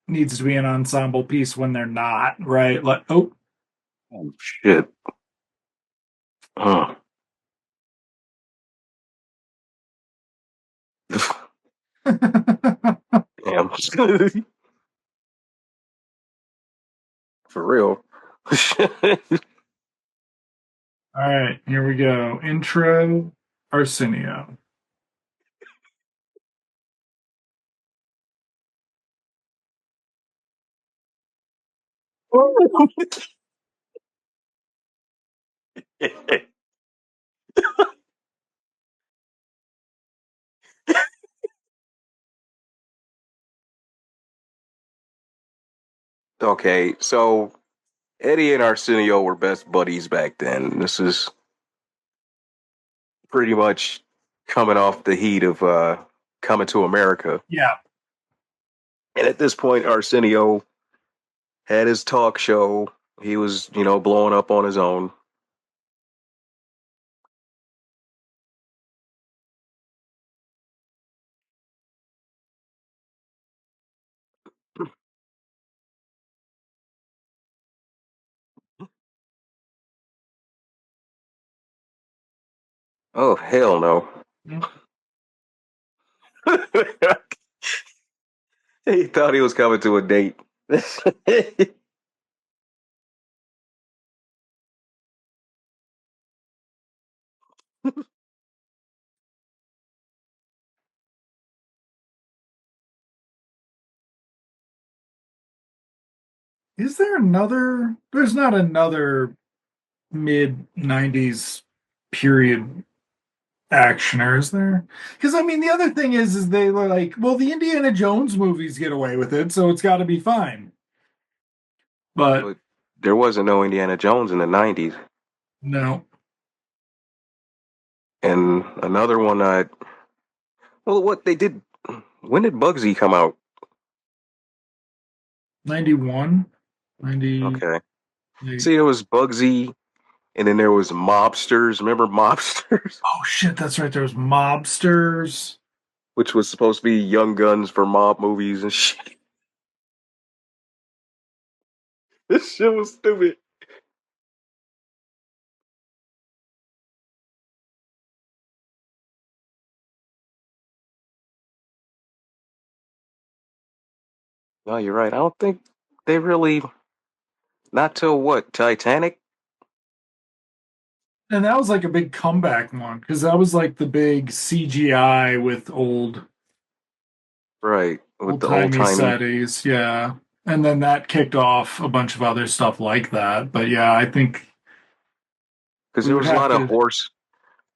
needs to be an ensemble piece when they're not, right? Like, oh, Oh, shit. Uh, damn. For real. all right, here we go. Intro Arsenio. Okay, so Eddie and Arsenio were best buddies back then. This is pretty much coming off the heat of Coming to America. Yeah. And at this point, Arsenio had his talk show. He was, blowing up on his own. Oh, hell no. He thought he was coming to a date. Is there another? There's not another mid 90s period actioner, is there? Because I mean, the other thing is they were like, well, the Indiana Jones movies get away with it, so it's got to be fine. But But there wasn't no Indiana Jones in the 90s. no, And another one, well, what they did, when did Bugsy come out? 91, 90. Okay. See, there was Bugsy, and then there was Mobsters. Remember Mobsters? Oh shit, that's right. There was mobsters. Which was supposed to be Young Guns for mob movies and shit. This shit was stupid. No, you're right. I don't think they really, not till what, Titanic? And that was like a big comeback one because that was like the big CGI with Right, with old the old timey timey. settings, yeah. And then that kicked off a bunch of other stuff like that. But yeah, I think Because we there would was a have lot of to,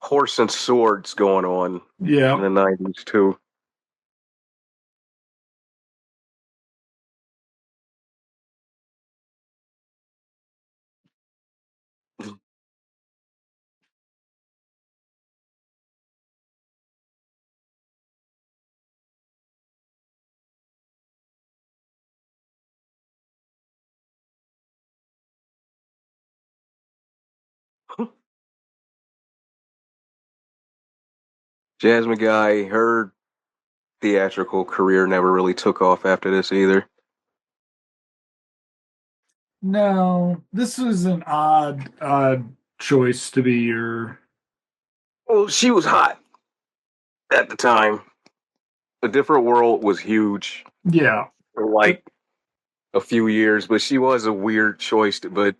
horse and swords going on in yeah. the 90s too. Jasmine Guy, her theatrical career never really took off after this either. No, this was an odd choice to be your, Well, she was hot at the time. A Different World was huge yeah. for like a few years, but she was a weird choice. But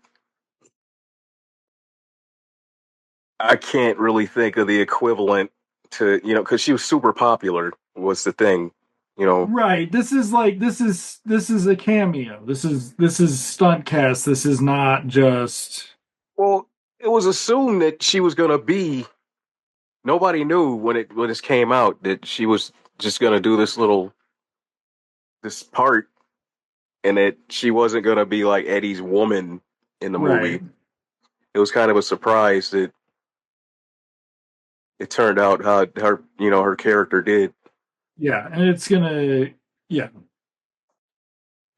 I can't really think of the equivalent to, because she was super popular was the thing, you know. Right. This is like this is a cameo. This is stunt cast. This is not just Well, it was assumed that she was gonna be. Nobody knew when this came out that she was just gonna do this part, and that she wasn't gonna be like Eddie's woman in the right. movie. It was kind of a surprise that it turned out how her character did. Yeah, and it's gonna yeah.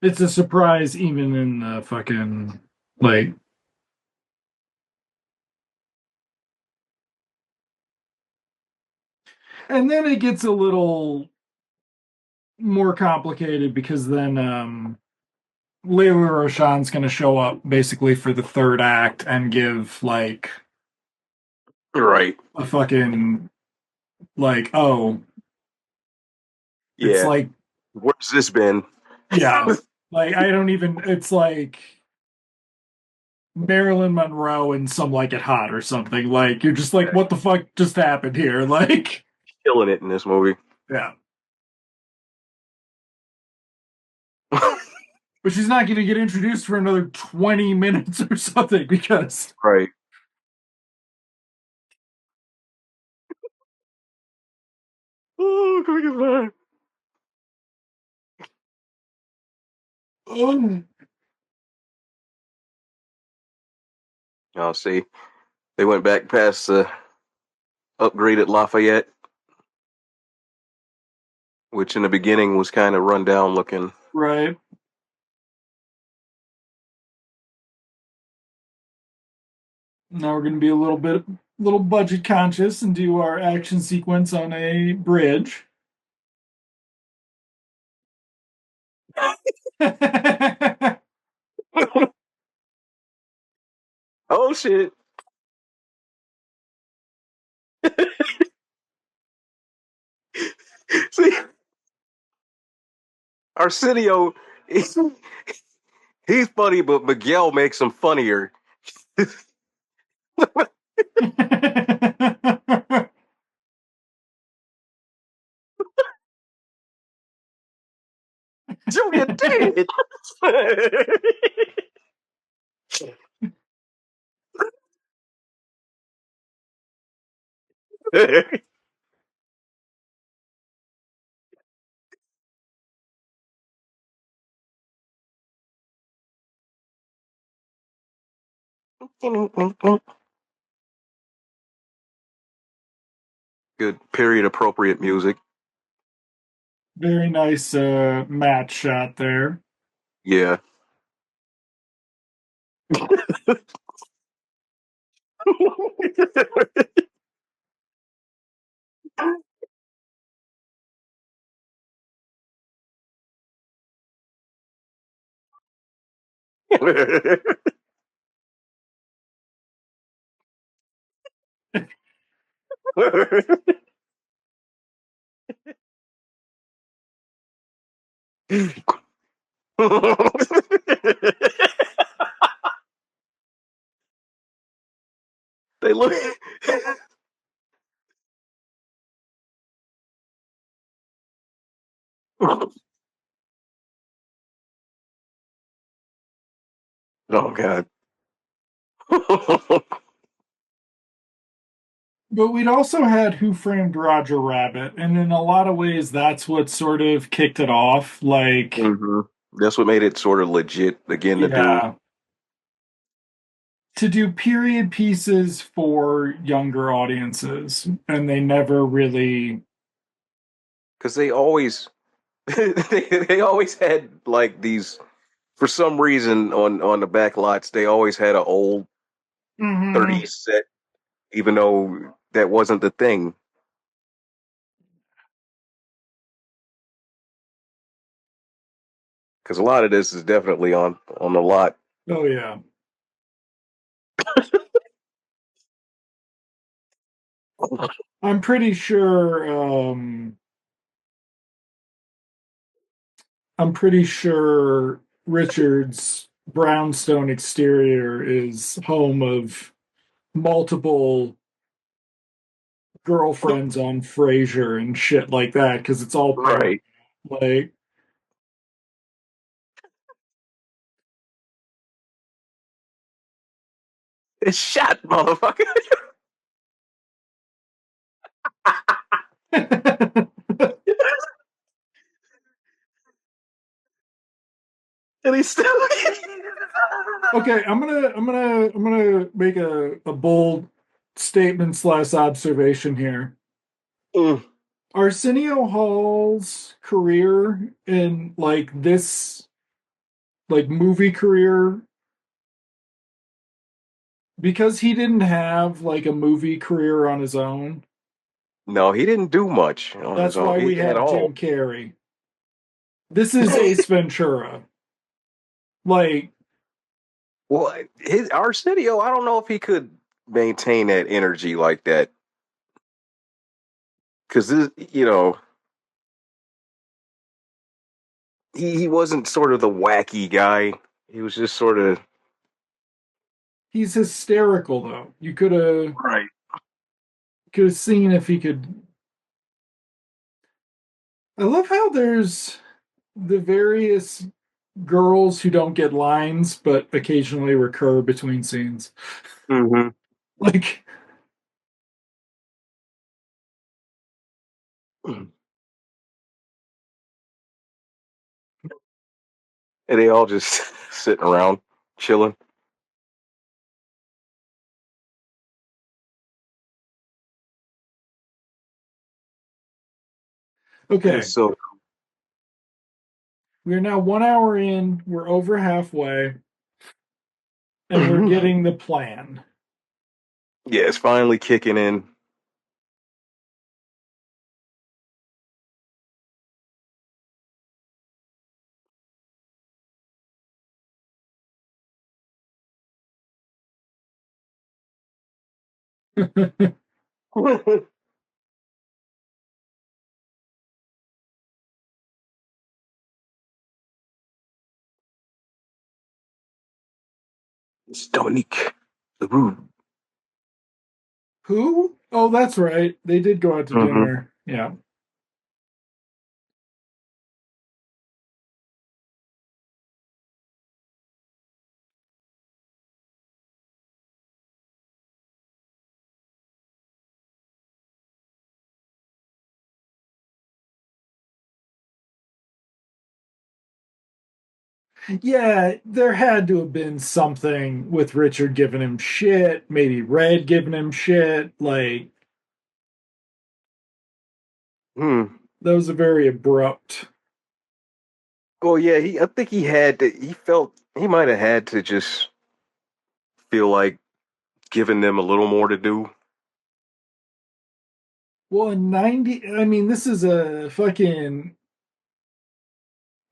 It's a surprise even in the fucking like and then it gets a little more complicated because then Layla Roshan's gonna show up basically for the third act and give like Right. a fucking like oh it's Yeah. like Where's this been? yeah like I don't even it's like Marilyn Monroe and Some Like It Hot or something like you're just like what the fuck just happened here like Killing it in this movie. yeah but she's not going to get introduced for another 20 minutes or something because Right. Oh, quick as that. oh, I'll see. They went back past the upgraded Lafayette, which in the beginning was kind of run down looking. right now we're going to be a little budget conscious and do our action sequence on a bridge. Oh shit! See, Arsenio, he's funny, but Miguel makes him funnier. Julia did. Good period appropriate music. Very nice match shot there. Yeah. They look. Oh God. But we'd also had Who Framed Roger Rabbit, and in a lot of ways, that's what sort of kicked it off. Like, hmm That's what made it sort of legit again to do. yeah, to do period pieces for younger audiences, and they never really. Because they always they always had like these for some reason on the back lots they always had an old Mhm. 30s set even though that wasn't the thing because a lot of this is definitely on the lot. Oh yeah, I'm pretty sure. I'm pretty sure Richard's brownstone exterior is home of multiple girlfriends on Frasier and shit like that because it's all Paramount. Right. Like, It's shot, motherfucker. And he's still okay, I'm gonna make a bold statement slash observation here. Mm. Arsenio Hall's career in like this like movie career because he didn't have like a movie career on his own. No, he didn't do much on his That's own why we at have all. Jim Carrey. This is Ace Ventura. Like, Well, his Arsenio, I don't know if he could maintain that energy like that because this, he wasn't sort of the wacky guy. He was just sort of he's hysterical though. You right. could have seen if he could. I love how there's the various girls who don't get lines but occasionally recur between scenes. hmm Like, And they all just sitting around chilling. okay, It's so we are now 1 hour in. We're over halfway, and we're yeah, getting the plan. it's finally kicking in. It's Dominique LaRue. Who? Oh, that's right. They did go out to hmm dinner. Yeah. Yeah, there had to have been something with Richard giving him shit, maybe Red giving him shit. Like, Hmm. that was a very abrupt. Well, yeah, I think he had to. He felt he might have had to just feel like giving them a little more to do. Well, in 90, I mean, this is a fucking.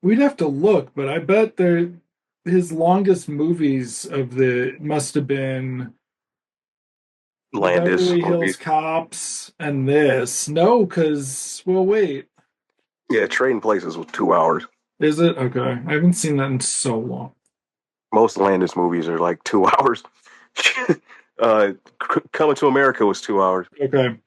We'd have to look, but I bet his longest movies of the must have been Landis Beverly Hills movies. Cops and this. No, because, well, wait. Yeah, Trading Places was 2 hours. Is it? Okay. I haven't seen that in so long. Most Landis movies are like 2 hours. Coming to America was 2 hours. Okay.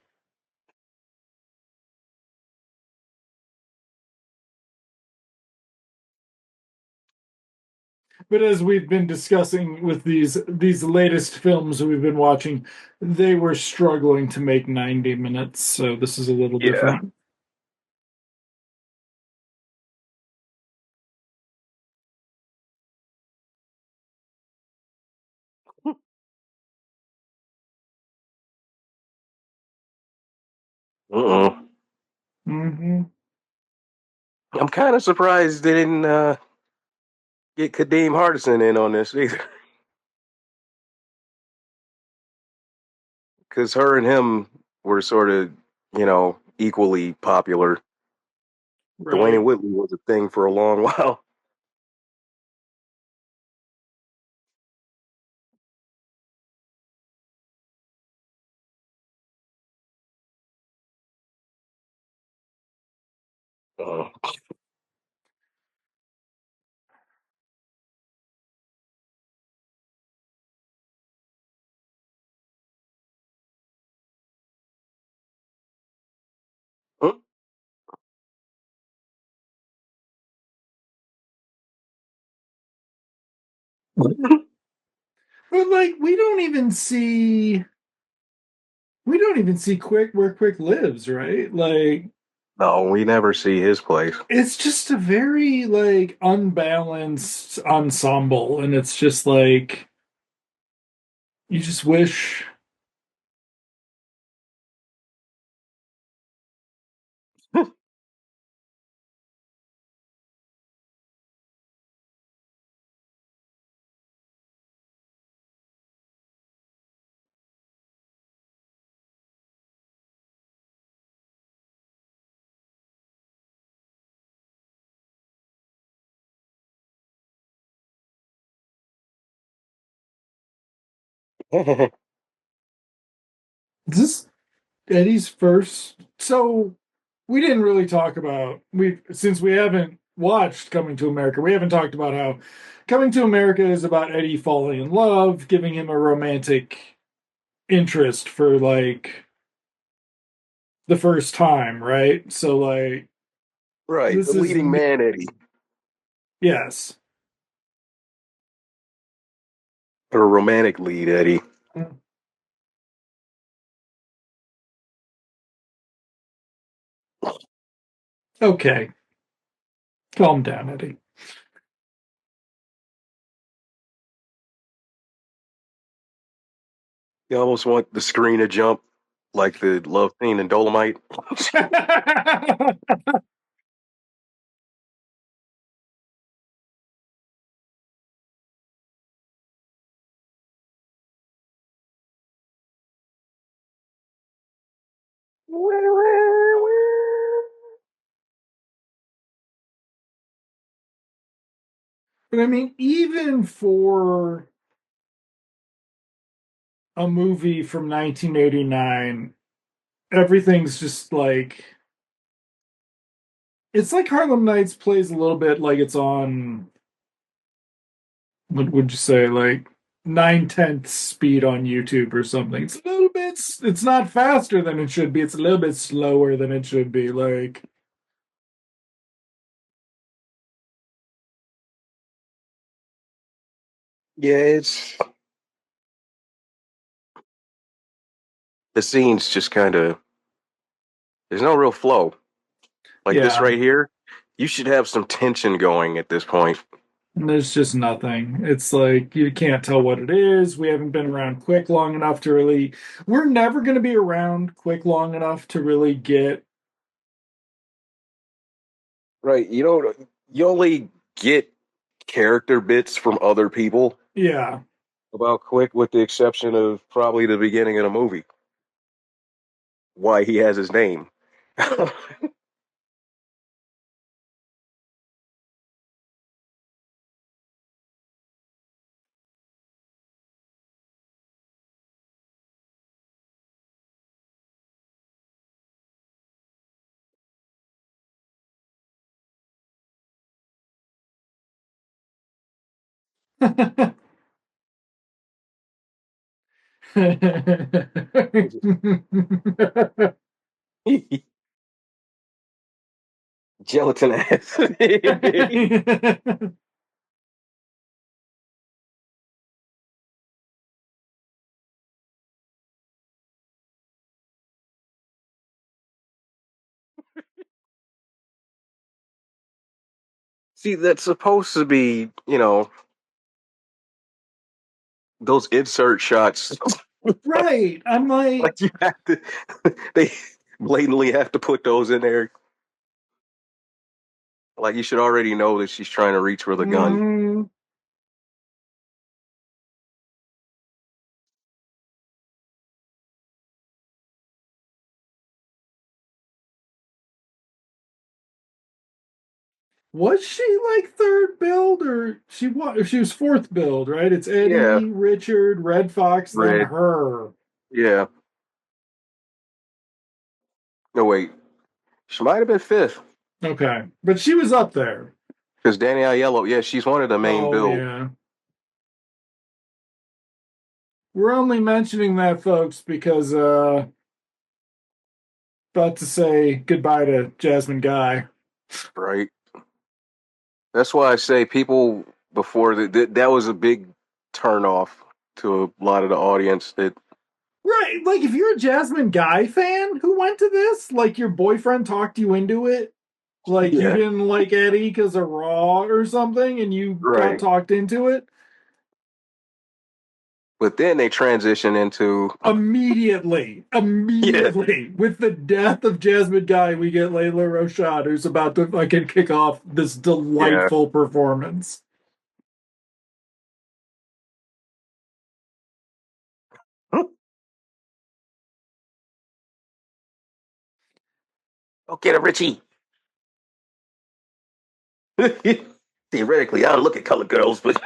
But as we've been discussing with these latest films we've been watching, they were struggling to make 90 minutes, so this is a little Yeah. different. Uh-uh. Hmm. I'm kind of surprised they didn't get Kadeem Hardison in on this either, because her and him were sort of, equally popular. Dwayne Right. and Whitley was a thing for a long while. Uh, But like we don't even see Quick where Quick lives, right? Like no, we never see his place. it's just a very like unbalanced ensemble, and it's just like you just wish. Is this Eddie's first? So we didn't really talk about we since we haven't watched Coming to America. We haven't talked about how Coming to America is about Eddie falling in love, giving him a romantic interest for like the first time, right? So like Right, the this is leading man, Eddie, yes. or romantic lead, Eddie. Okay, calm down, Eddie. You almost want the screen to jump like the love scene in Dolomite. But I mean, even for a movie from 1989, everything's just like it's like Harlem Nights plays a little bit like it's on what would you say, like 9/10 speed on YouTube or something. It's a little bit it's not faster than it should be. It's a little bit slower than it should be. Like Yeah, it's the scenes just kind of there's no real flow. Like this yeah, right here, you should have some tension going at this point. and there's just nothing. It's like you can't tell what it is. We haven't been around quick long enough to really we're never going to be around quick long enough to really get Right, you only get character bits from other people yeah. about Quick, with the exception of probably the beginning of the movie, why he has his name. Gelatin ass. See, that's supposed to be, those insert shots. Right. I'm like, Like you have to, they blatantly have to put those in there. Like you should already know that she's trying to reach for the gun. mm, was she like third build or she was fourth build, right? It's Yeah, Eddie, Richard, Red Fox, then red. her. Yeah. No, wait. She might have been fifth Okay. But she was up there. because Danny Aiello. Yeah, she's one of the main Oh build. yeah. We're only mentioning that, folks, because about to say goodbye to Jasmine Guy. Right. That's why I say people before that was a big turn off to a lot of the audience. That Right. Like if you're a Jasmine Guy fan who went to this, like your boyfriend talked you into it, like you yeah, didn't like Eddie because of Raw or something and you got right. talked into it, But then they transition into immediately, yeah, immediately, with the death of Jasmine Guy, we get Layla Rochon, who's about to fucking kick off this yeah. delightful performance. Go get it, Richie. Theoretically, I don't look at colored girls, but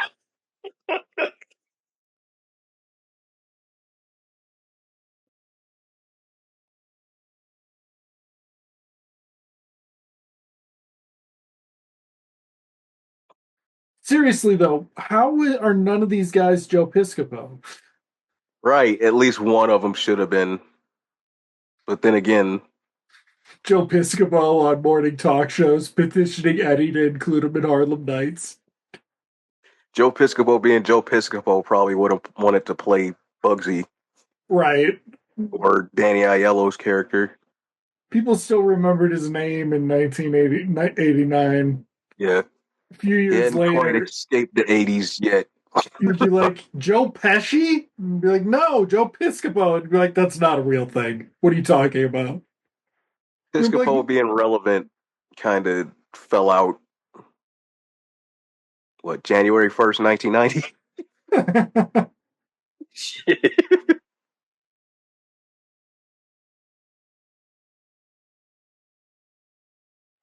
Seriously, though, how are none of these guys Joe Piscopo? right. At least one of them should have been. But then again, Joe Piscopo on morning talk shows petitioning Eddie to include him in Harlem Nights. Joe Piscopo being Joe Piscopo probably would have wanted to play Bugsy Right. or Danny Aiello's character. People still remembered his name in 1989. Yeah, A few he years hadn't quite later, escaped the '80s yet. you'd be like, Joe Pesci? And be like, no, Joe Piscopo. And be like, that's not a real thing. What are you talking about? And be Piscopo being relevant kind of fell out. What, January 1st, 1990? like,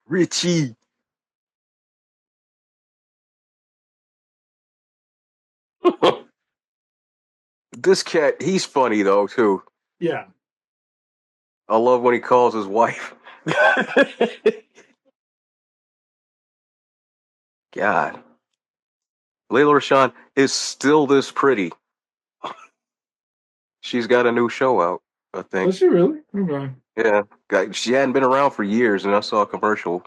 Richie. This cat, he's funny though too. yeah. I love when he calls his wife. God, Layla Rashawn is still this pretty. She's got a new show out, I think. Was she really? Okay. Yeah, she hadn't been around for years, and I saw a commercial. Of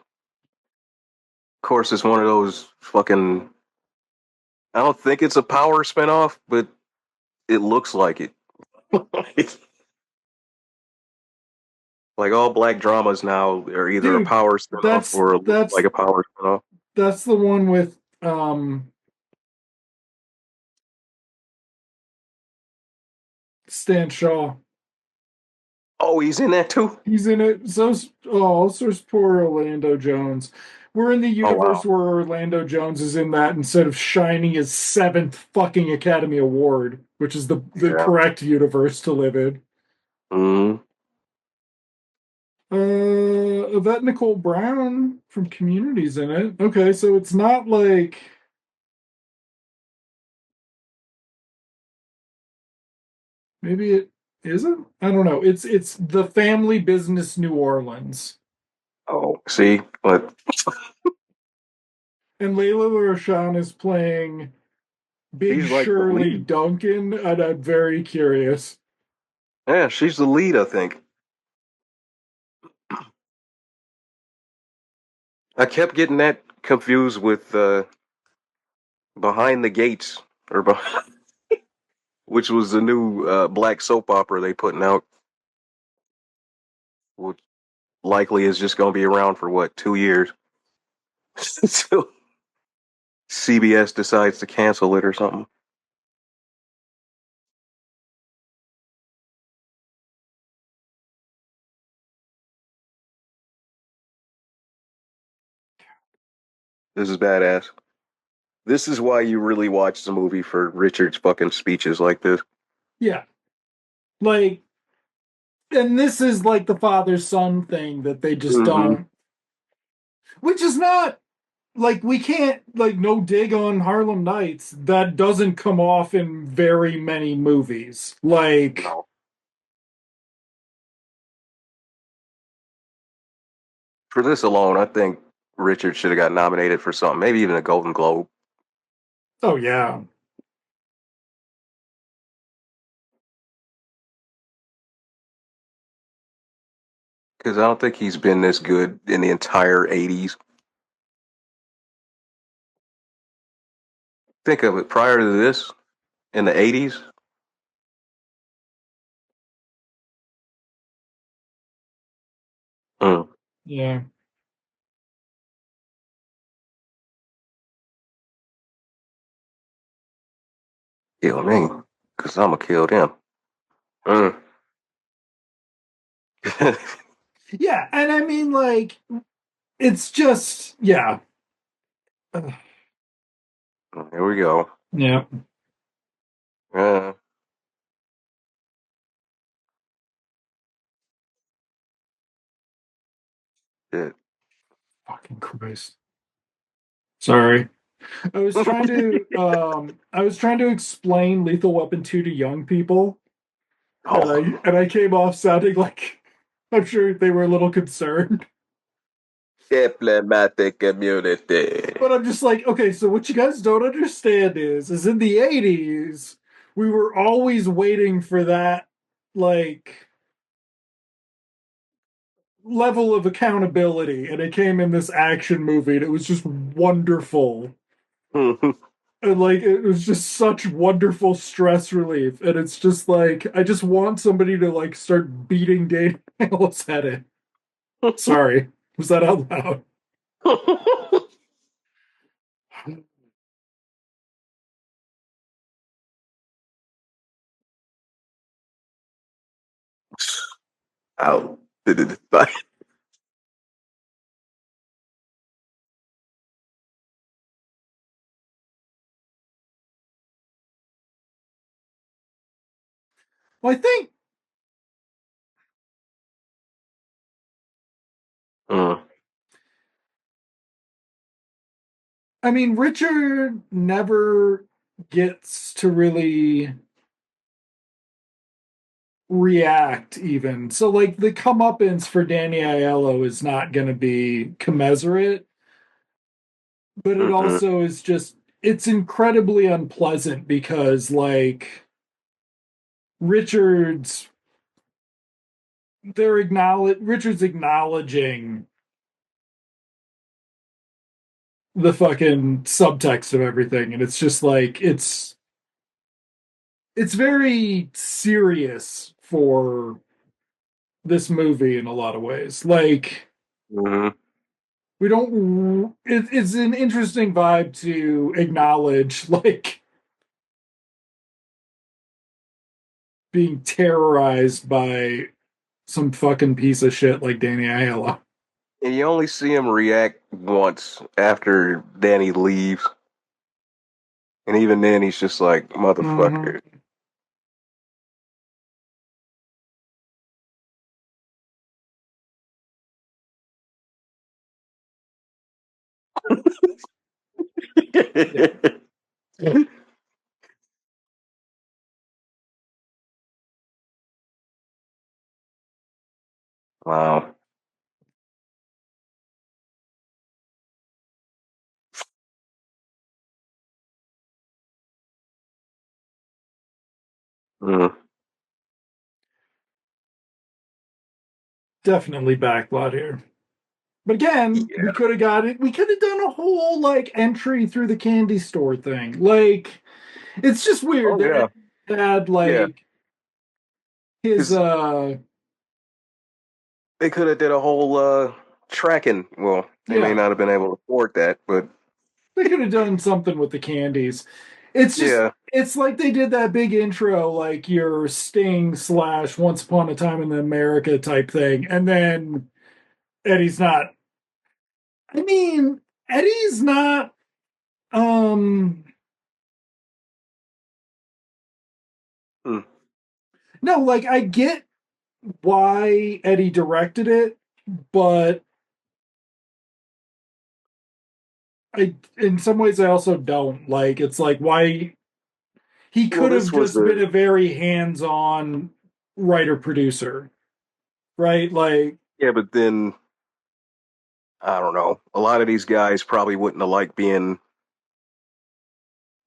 course, it's one of those fucking. I don't think it's a Power spinoff, but it looks like it. Like all black dramas now are either a Dude, Power spinoff that's or that's like a Power spinoff. that's the one with Stan Shaw. Oh, he's in that too. He's in it. So's poor Orlando Jones. We're in the Oh wow. universe where Orlando Jones is in that instead of shining his seventh fucking Academy Award, which is the Yeah. correct universe to live in. Mm. Yvette Nicole Brown from Community's in it. Okay, so it's not like maybe it isn't. I don't know. It's the Family Business New Orleans, Oh, see, but and Layla Roshan is playing Big She's like the Shirley lead. Duncan, and I'm very curious. Yeah, she's the lead, I think. I kept getting that confused with Behind the Gates, or which was the new black soap opera they putting out, which likely is just going to be around for what, 2 years. So CBS decides to cancel it or something. This is badass. This is why you really watch the movie, for Richard's fucking speeches like this. Yeah. Like, and this is like the father son thing that they just Mm-hmm. don't, which is not like we can't, like, no dig on Harlem Nights. That doesn't come off in very many movies. Like, No. For this alone, I think Richard should have got nominated for something, maybe even a Golden Globe, oh yeah. because I don't think he's been this good in the entire 80s. Think of it, prior to this, in the 80s. Mm. Yeah. Kill me, because I'm going to kill them. Mm. Yeah, and I mean, like, it's just, yeah. Here we go. Yeah. Uh, shit. Fucking Christ. Sorry. I was trying to explain Lethal Weapon 2 to young people, and Oh. I came off sounding like I'm sure they were a little concerned. Diplomatic community. But I'm just like, okay, so what you guys don't understand is in the 80s, we were always waiting for that, like, level of accountability, and it came in this action movie, and it was just wonderful. And like it was just such wonderful stress relief. And it's just like I just want somebody to like start beating Daniel's head in. Sorry. Was that out loud? Out. Well, I think Mm. I mean Richard never gets to really react even. So like the comeuppance for Danny Aiello is not gonna be commensurate, but it Mm-mm. also is just it's incredibly unpleasant because like Richard's Richard's acknowledging the fucking subtext of everything, and it's just like it's very serious for this movie in a lot of ways. Like Mm-hmm. we don't it's an interesting vibe to acknowledge like being terrorized by some fucking piece of shit like Danny Aiello. And you only see him react once after Danny leaves. And even then, he's just like, Mm-hmm. motherfucker. Yeah. Wow. Mm. Definitely backlot here. But again, we Yeah. could have got it. We could have done a whole like entry through the candy store thing. Like, it's just weird Oh that yeah. it had Yeah. like his Because they could have did a whole tracking. Well, they may yeah, not have been able to afford that, but they could have done something with the candies. It's just yeah. it's like they did that big intro, like your Sting slash Once Upon a Time in America type thing, and then Eddie's not. I mean, Eddie's not. Um, Hmm. no, like I get why Eddie directed it, but I in some ways I also don't. Like it's like why he Well, could have this was just been the a very hands-on writer producer, right? Like yeah, but then I don't know. A lot of these guys probably wouldn't have liked being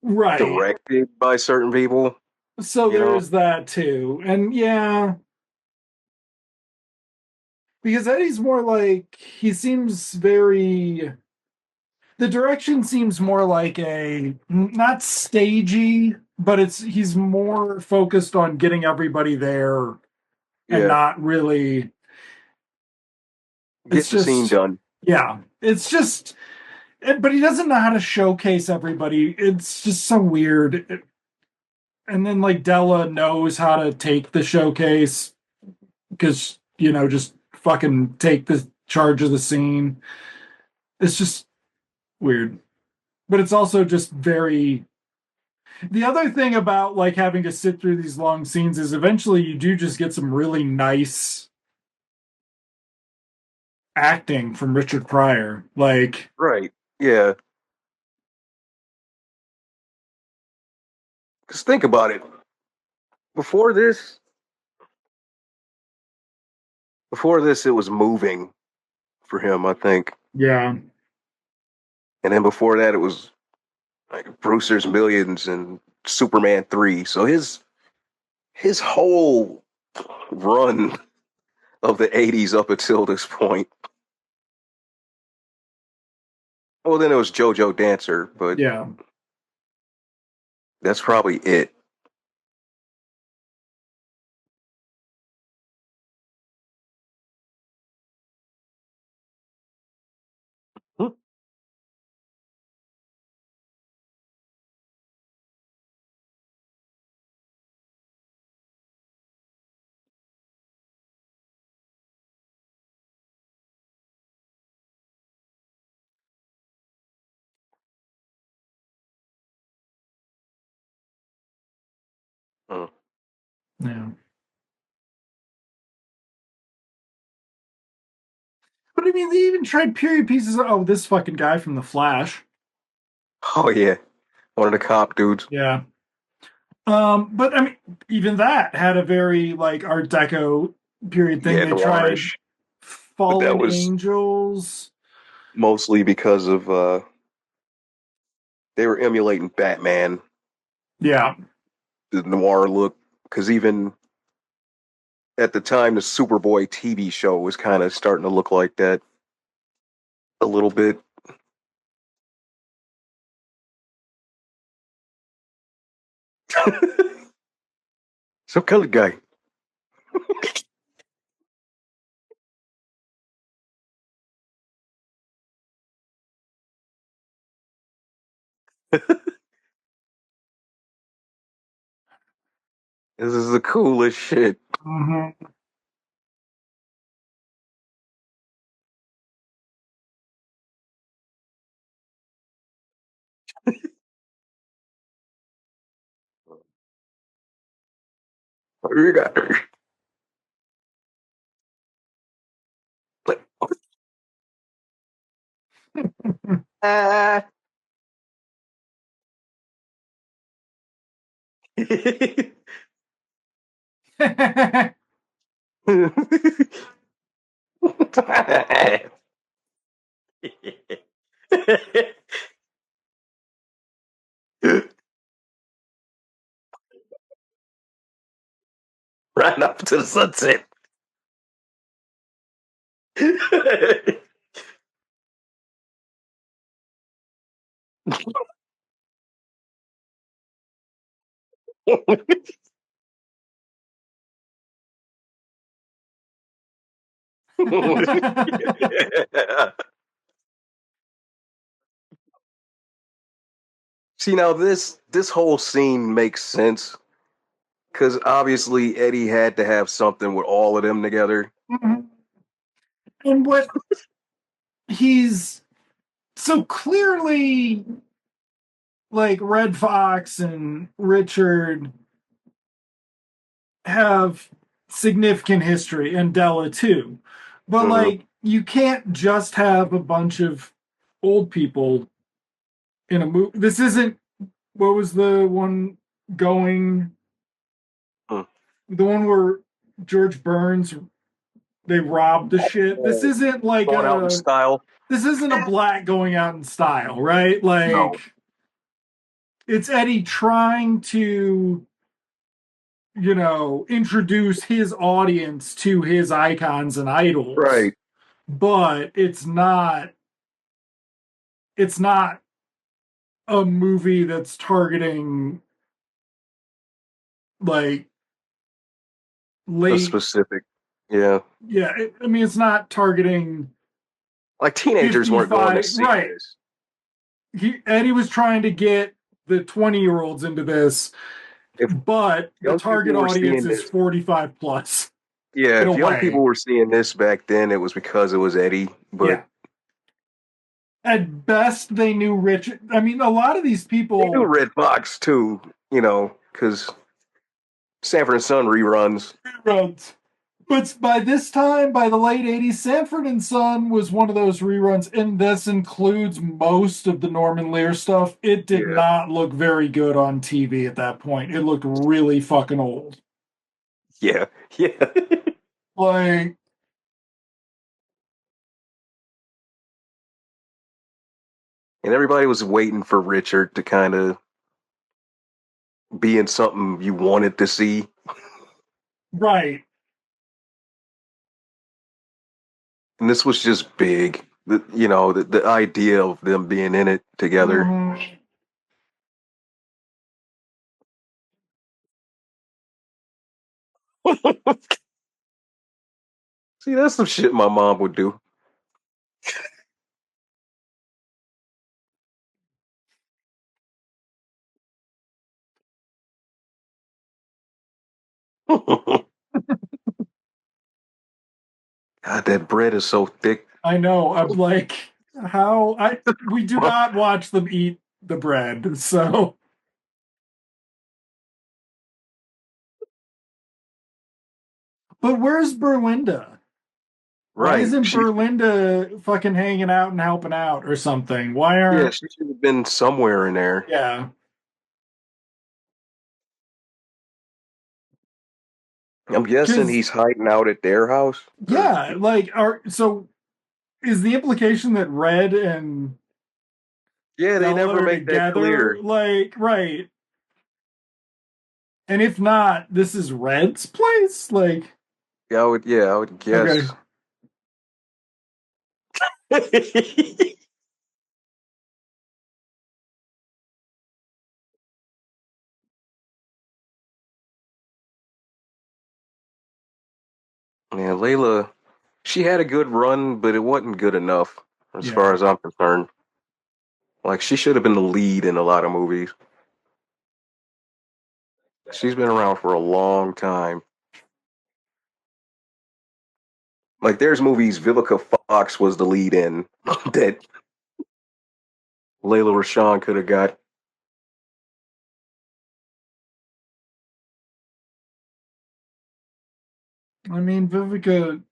right. directed by certain people. So You know? there's that too. And yeah, because Eddie's more like he seems very the direction seems more like a not stagey, but it's he's more focused on getting everybody there and Yeah, not really it's get the scene just done. yeah, it's just but he doesn't know how to showcase everybody. It's just so weird. And then like Della knows how to take the showcase because just fucking take the charge of the scene. It's just weird. But it's also just very the other thing about like having to sit through these long scenes is eventually you do just get some really nice acting from Richard Pryor. Like, Right. Yeah. Because think about it. Before this, it was moving for him, I think, yeah. and then before that, it was like Brewster's Millions and Superman 3. So his whole run of the 80s up until this point. Well, then it was JoJo Dancer, but Yeah. that's probably it. Hmm. Hmm. Yeah. But I mean, they even tried period pieces. Oh, this fucking guy from The Flash. Oh yeah, one of the cop dudes. Yeah. But I mean, even that had a very like Art Deco period thing. Yeah, They tried noirish, but that Fallen was Angels. mostly because of they were emulating Batman, Yeah. the noir look. Because even at the time, the Superboy TV show was kind of starting to look like that a little bit. Some colored guy. This is the coolest shit. Hmm. You got like, ah. Right up to the sunset. See, now this whole scene makes sense because obviously Eddie had to have something with all of them together. And what he's so clearly like Red Fox and Richard have significant history, and Della too. But Mm-hmm. like you can't just have a bunch of old people in a movie. This isn't what was the one going the one where George Burns they robbed the shit. This Oh, isn't like going out in a style. this isn't a black going out in style, right? Like No, it's Eddie trying to introduce his audience to his icons and idols, right. but it's not a movie that's targeting like A late specific, yeah. yeah, I mean it's not targeting Like teenagers weren't going to 55, see right. this. Eddie was trying to get the 20-year-olds into this, If but the young people target were audience seeing is this, 45 plus yeah, in a if young way. people were seeing this back then, it was because it was Eddie. But Yeah. At best, they knew Richard. I mean, a lot of these they knew people Red Fox too, because Sanford and Son reruns. reruns. But by this time, by the late 80s, Sanford and Son was one of those reruns, and this includes most of the Norman Lear stuff. It did Yeah, not look very good on TV at that point. It looked really fucking old. yeah, yeah. Like, And everybody was waiting for Richard to kind of be in something you wanted to see. right. And this was just big. The idea of them being in it together. Mhm. See, that's some shit my mom would do. God, that bread is so thick. I know. I'm like, how? We do not watch them eat the bread, so. But where's Berlinda? Why Right. isn't She, Berlinda fucking hanging out and helping out or something? Why yeah, aren't she should have been somewhere in there. yeah? I'm guessing Because he's hiding out at their house. Or yeah, like are so is the implication that Red and yeah, they Della never are make that together? clear. Like right, and if not, this is Red's place. Like Yeah, I would okay, guess. Man, Layla, she had a good run, but it wasn't good enough as far yeah. as I'm concerned. Like she should have been the lead in a lot of movies. She's been around for a long time. Like there's movies Vivica Fox was the lead in that Layla Rashawn could have got. I mean, Vivica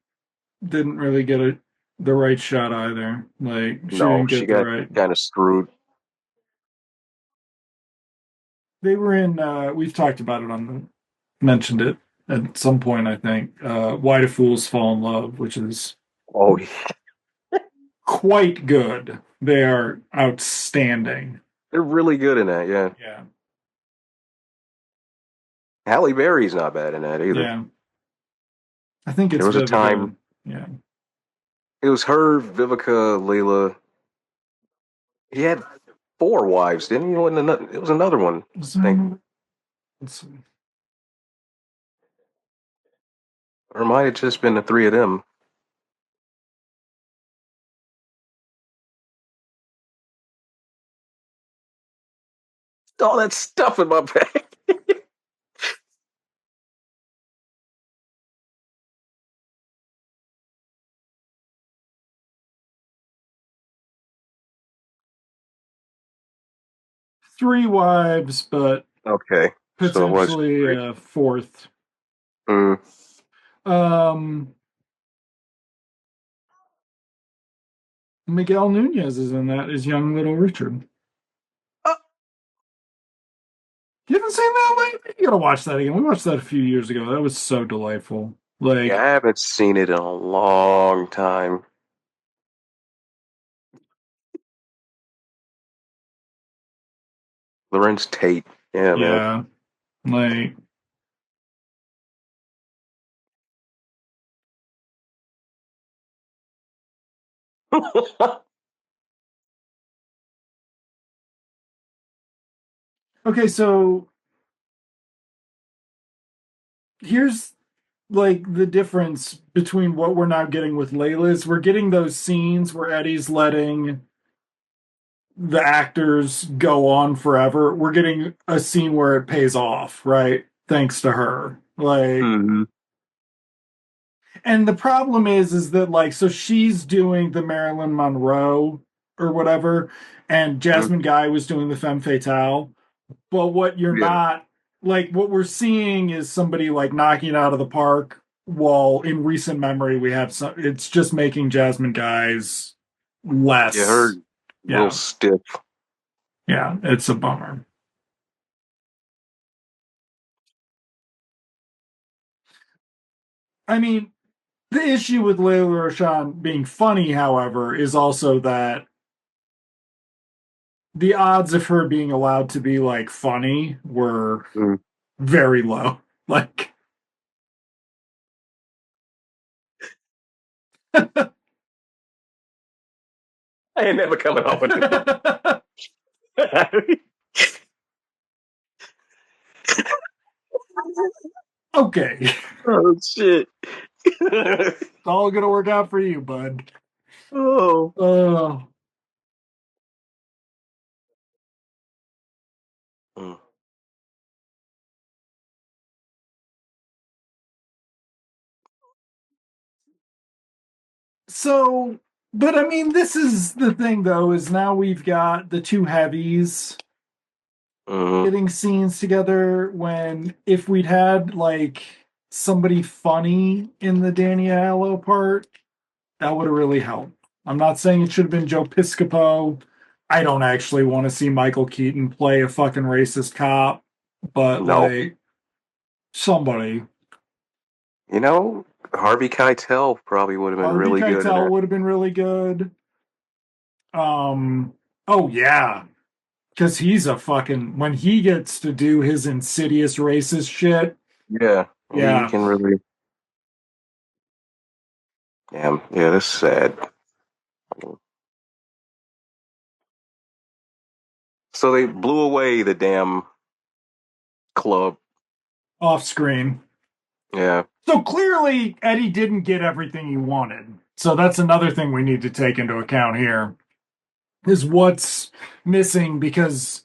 didn't really get the right shot either. Like she No, didn't she get the got right. kind of screwed. They were in. We've talked about it on mentioned it at some point. I think. Why do fools fall in love, which is Oh, quite good. They are outstanding. they're really good in that. Yeah, Yeah. Halle Berry's not bad in that either. Yeah. I think There it's was a time Vivica. Yeah. it was her, Vivica, Layla. He had four wives, didn't he? It was another one. I think, Let's see. or it might have just been the three of them. All that stuff in my bag. 3 wives, but Okay, so it was. potentially a fourth. Mm. Um, Miguel Nunez is in that as young little Richard. Oh, You haven't seen that lately? You gotta watch that again. We watched that a few years ago. That was so delightful. yeah, I Like, haven't seen it in a long time. Lorenz Tate. Yeah, man. yeah, like okay, so here's like the difference between what we're now getting with Layla's. We're getting those scenes where Eddie's letting the actors go on forever. We're getting a scene where it pays off, right? Thanks to her. Like, hmm and the problem is that like, so she's doing the Marilyn Monroe or whatever, and Jasmine Guy was doing the femme fatale. But what you're Yeah, not like, what we're seeing is somebody like knocking it out of the park. While in recent memory, we have some, it's just making Jasmine Guy's yeah, her less. real Yeah, stiff. yeah, it's a bummer. I mean, the issue with Layla Rashawn being funny, however, is also that the odds of her being allowed to be like funny were Mm. very low. Like, I ain't never coming off with it. okay, it's Oh shit. all gonna work out for you, bud. Oh. Oh, Mm. so, but I mean, this is the thing though, is now we've got the two heavies Mhm. getting scenes together when if we'd had like somebody funny in the Daniello part, that would have really helped. I'm not saying it should have been Joe Piscopo. I don't actually want to see Michael Keaton play a fucking racist cop, but No. like somebody. You know, Harvey Keitel probably would have been Harvey really good in Keitel that. would have been really good. Oh yeah, because he's a fucking when he gets to do his insidious racist shit. Yeah. He Yeah. can really. Damn. Yeah, that's sad. So they blew away the damn club. Off screen. Yeah. So clearly, Eddie didn't get everything he wanted. So that's another thing we need to take into account here is what's missing because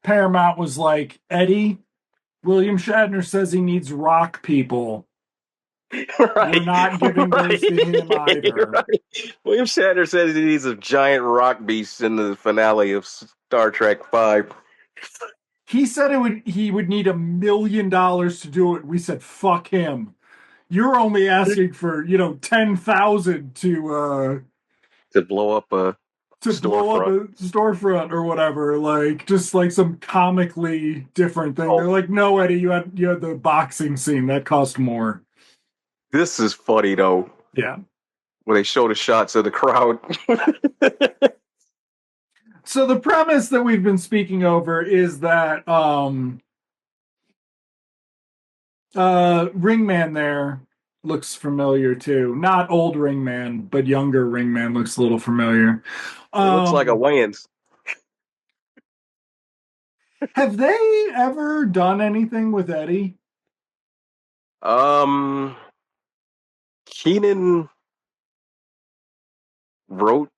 Paramount was like, Eddie, William Shatner says he needs rock people. We're Right. not giving those to him Right. either. Right. William Shatner says he needs a giant rock beast in the finale of Star Trek Five. He said he would need $1 million to do it. We said, fuck him. You're only asking for, 10,000 To blow up a to blow up storefront. a storefront or whatever, like just like some comically different thing. Oh, They're like, no, Eddie, you had the boxing scene that cost more. this is funny though. Yeah. When they show the shots of the crowd. So the premise that we've been speaking over is that Ringman there looks familiar too. Not old Ring Man, but younger Ring Man looks a little familiar. It looks like a Um, Wayans. have they ever done anything with Eddie? Um, Keenan wrote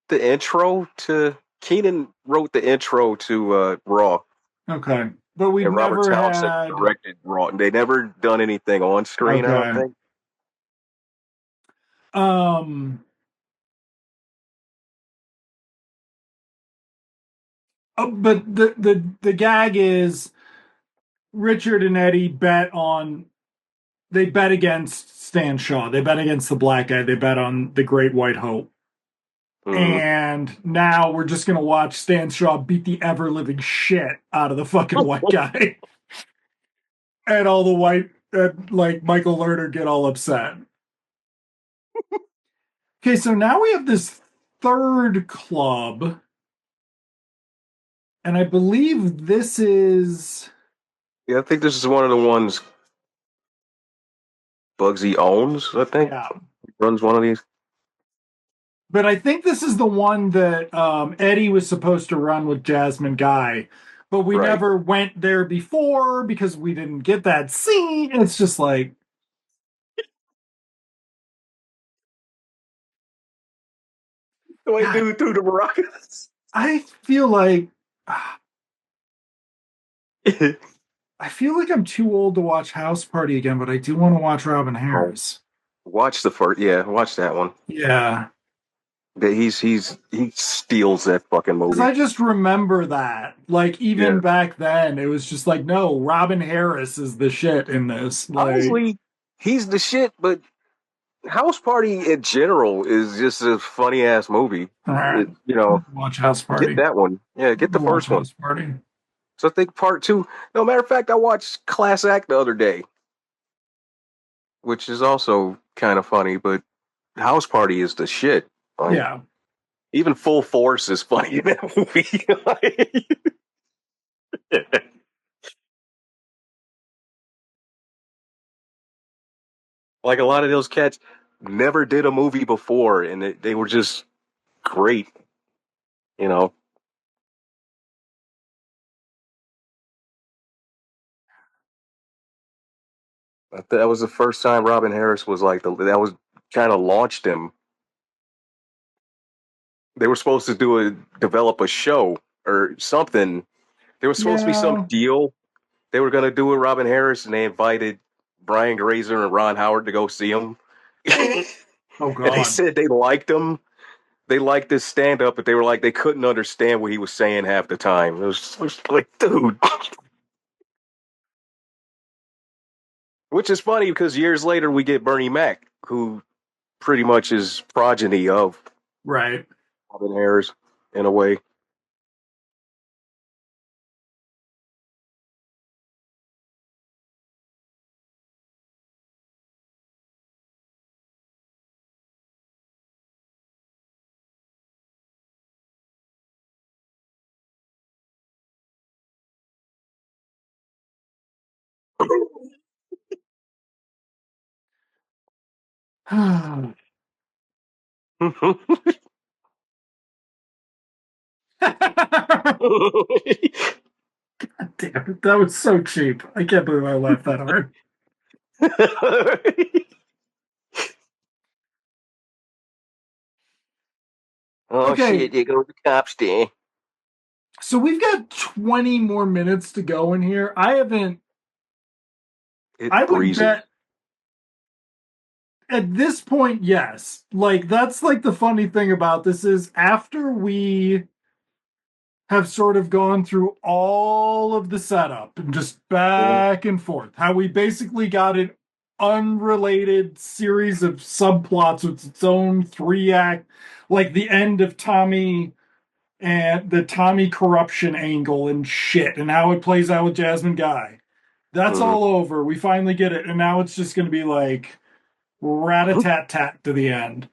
the intro to Keenan wrote the intro to Raw, Okay, but we've and Robert never Townsend had. directed Raw. They never done anything on screen, I don't Okay. think. Um. But the gag is Richard and Eddie bet on. They bet against Stan Shaw. They bet against the black guy. They bet on the Great White Hope. Hmm. And now we're just gonna watch Stan Shaw beat the ever living shit out of the fucking white guy, and all the white, like Michael Lerner, get all upset. Okay, so now we have this third club, and I believe this is Yeah, I think this is one of the ones Bugsy owns. I think yeah, he runs one of these. but I think this is the one that Eddie was supposed to run with Jasmine Guy, but we Right. never went there before because we didn't get that scene. It's just like The white God, dude threw the maracas. I feel like I feel like I'm too old to watch House Party again, but I do want to watch Robin Oh, Harris. watch the first. Yeah, watch that one. Yeah, He steals that fucking because movie. I just remember that. Like Yeah. even back then, it was just like, no, Robin Harris is the shit in this. Like, Honestly, he's the shit, but House Party in general is just a funny ass movie. all right, watch House Get Party. that one. Yeah, get the Watch first one. House Party. So I think part two. No, matter of fact, I watched Class Act the other day, which is also kind of funny, but House Party is the shit. Like, Yeah, even Full Force is funny in that movie. Like a lot of those cats never did a movie before, and they were just great. You know, that was the first time Robin Harris was like that was kind of launched him. They were supposed to develop a show or something. There was supposed to be some yeah. deal they were going to do with Robin Harris, and they invited Brian Grazer and Ron Howard to go see him. And Oh they God. said they liked him. They liked this stand up, but they were like, they couldn't understand what he was saying half the time. It was like, dude. Which is funny because years later we get Bernie Mac, who pretty much is progeny of Right. Robin Harris in a way. Damn it, that was so cheap. I can't believe I laughed that hard. Oh Okay, shit, there goes the cops there. so we've got 20 more minutes to go in here. I haven't, It I would breezes. bet at this point, yes. Like, that's like the funny thing about this is after we have sort of gone through all of the setup and just Mhm. back and forth, how we basically got an unrelated series of subplots with its own 3 act, like the end of Tommy and the Tommy corruption angle and shit, and how it plays out with Jasmine Guy. That's Mhm. all over. We finally get it, and now it's just going to be like rat a tat tat to the end.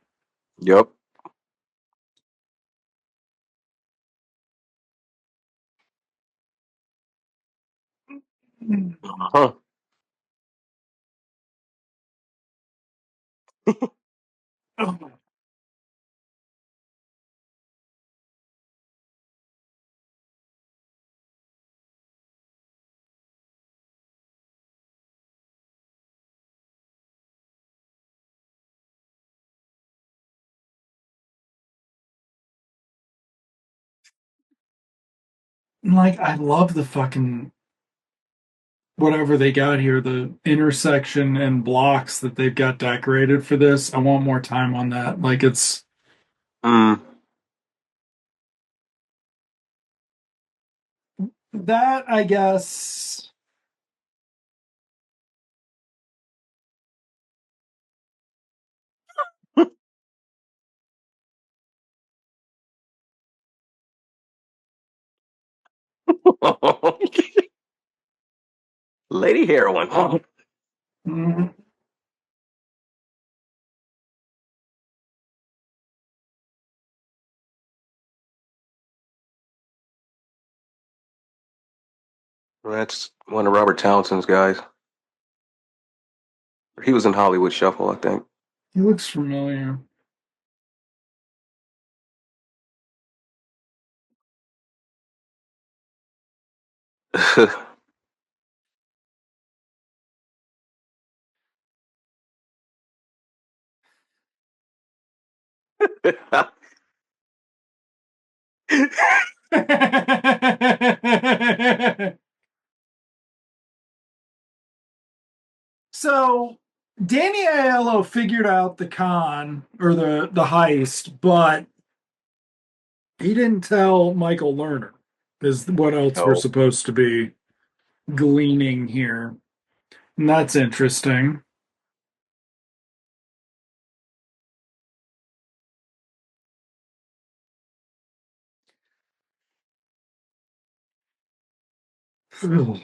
Yep. Huh. Oh, like I love the fucking whatever they got here, the intersection and blocks that they've got decorated for this. I want more time on that. Like it's Mm. that, I guess. Lady Heroin. Mm, That's one of Robert Townsend's guys. He was in Hollywood Shuffle, I think. he looks familiar. So Danny Aiello figured out the con or the heist, but he didn't tell Michael Lerner. Is what else we're Oh, supposed to be gleaning here. And that's interesting. Ugh.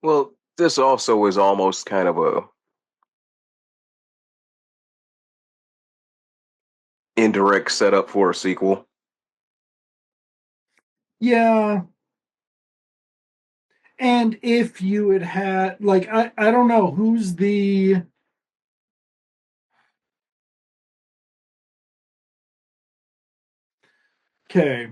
well, this also is almost kind of a indirect setup for a sequel. Yeah. And if you had had like I don't know who's the okay.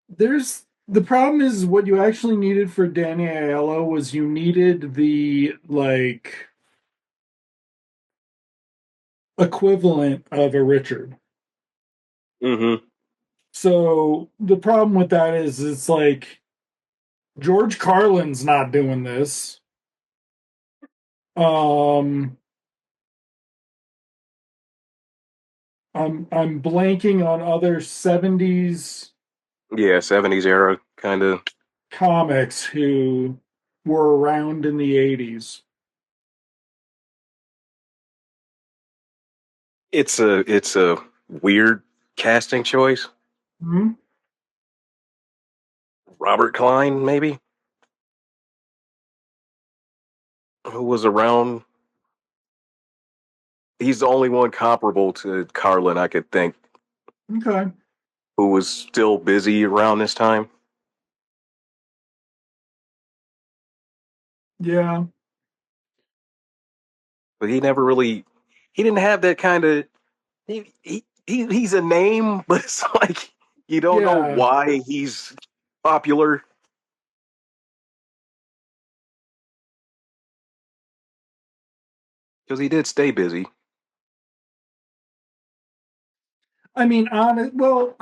There's the problem is what you actually needed for Danny Aiello was you needed the like equivalent of a Richard. Mm-hmm. So the problem with that is it's like George Carlin's not doing this. Um I'm blanking on other 70s Yeah, 70s era kind of. comics who were around in the 80s. It's a weird casting choice. Hmm? Robert Klein, maybe, who was around. He's the only one comparable to Carlin I could think Okay. who was still busy around this time. Yeah. But he never really. He didn't have that kind of. He's a name, but it's like you don't know Yeah. why he's popular because he did stay busy. I mean, on it. Well,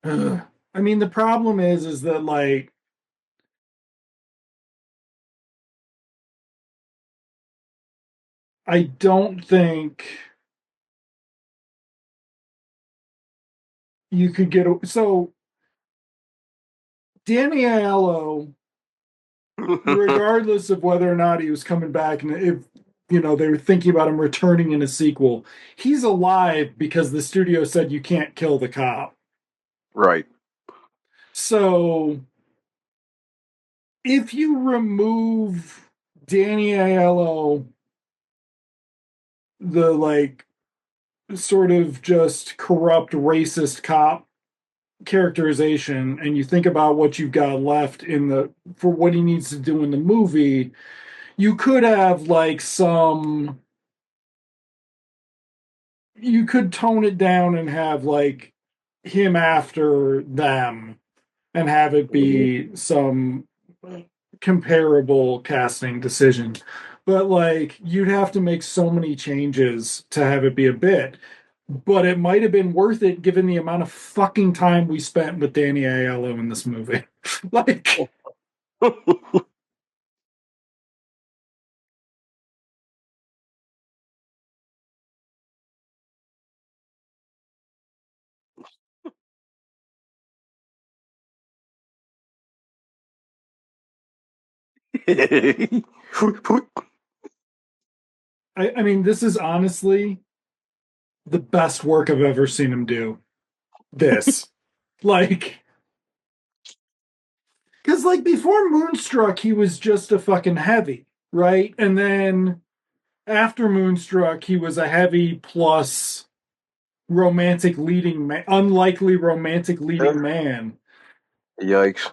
ugh. I mean, the problem is that like I don't think you could get so Danny Aiello, regardless of whether or not he was coming back, and if they were thinking about him returning in a sequel. He's alive because the studio said you can't kill the cop. Right. So if you remove Danny Aiello, the like sort of just corrupt racist cop characterization, and you think about what you've got left in the for what he needs to do in the movie, you could have like some you could tone it down and have like him after them and have it Mhm. be some comparable casting decision. But like you'd have to make so many changes to have it be a bit. But it might have been worth it given the amount of fucking time we spent with Danny Aiello in this movie. Like, I mean, this is honestly the best work I've ever seen him do. This. Like, because like before Moonstruck, he was just a fucking heavy, right? And then after Moonstruck, he was a heavy plus romantic leading man, unlikely romantic leading man. Yikes.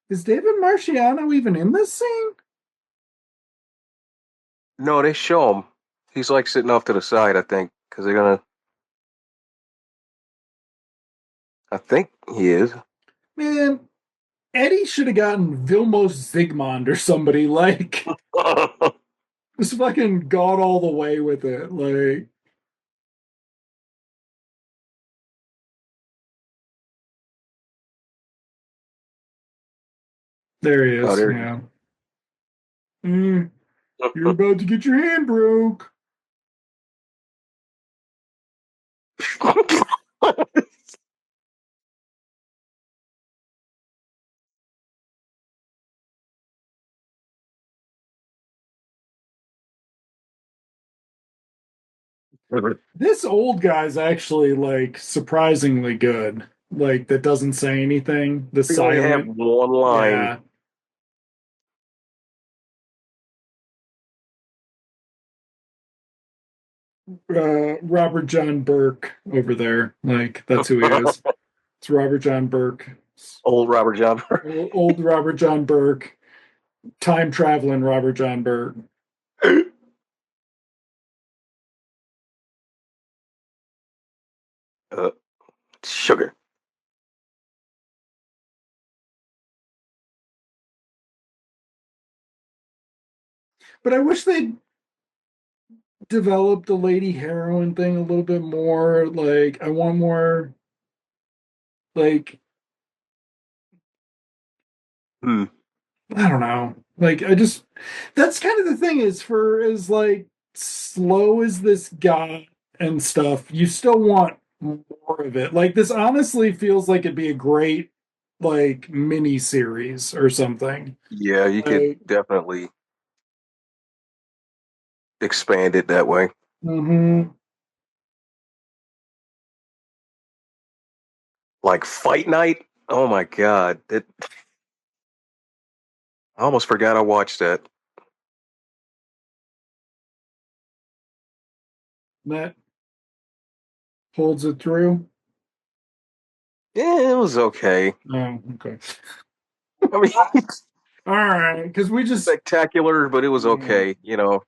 Is David Marciano even in this scene? No, they show him. He's like sitting off to the side, I think, because they're gonna. I think he is. Man, Eddie should have gotten Vilmos Zsigmond or somebody. Like, just fucking got all the way with it. Like, there he Oh, is. there he Yeah. You're about to get your hand broke. is. This old guy's actually like surprisingly good. Like that doesn't say anything. The We only have silent, one line. yeah. Robert John Burke over there. Like that's who he is. It's Robert John Burke. Old Robert John. Old Robert John Burke. Time traveling Robert John Burke. uh, Sugar. But I wish they'd developed the lady heroine thing a little bit more. Like I want more like Hmm. I don't know. Like I just that's kind of the thing is for as like slow as this guy and stuff, you still want more of it. Like this honestly feels like it'd be a great like mini series or something. Yeah, you could Like definitely expand it that way. mhm. Like Fight Night. Oh my God. I almost forgot I watched that. That holds it through. Yeah, it was okay. Oh, okay. I mean, All right, because spectacular, but it was uh, okay. You know,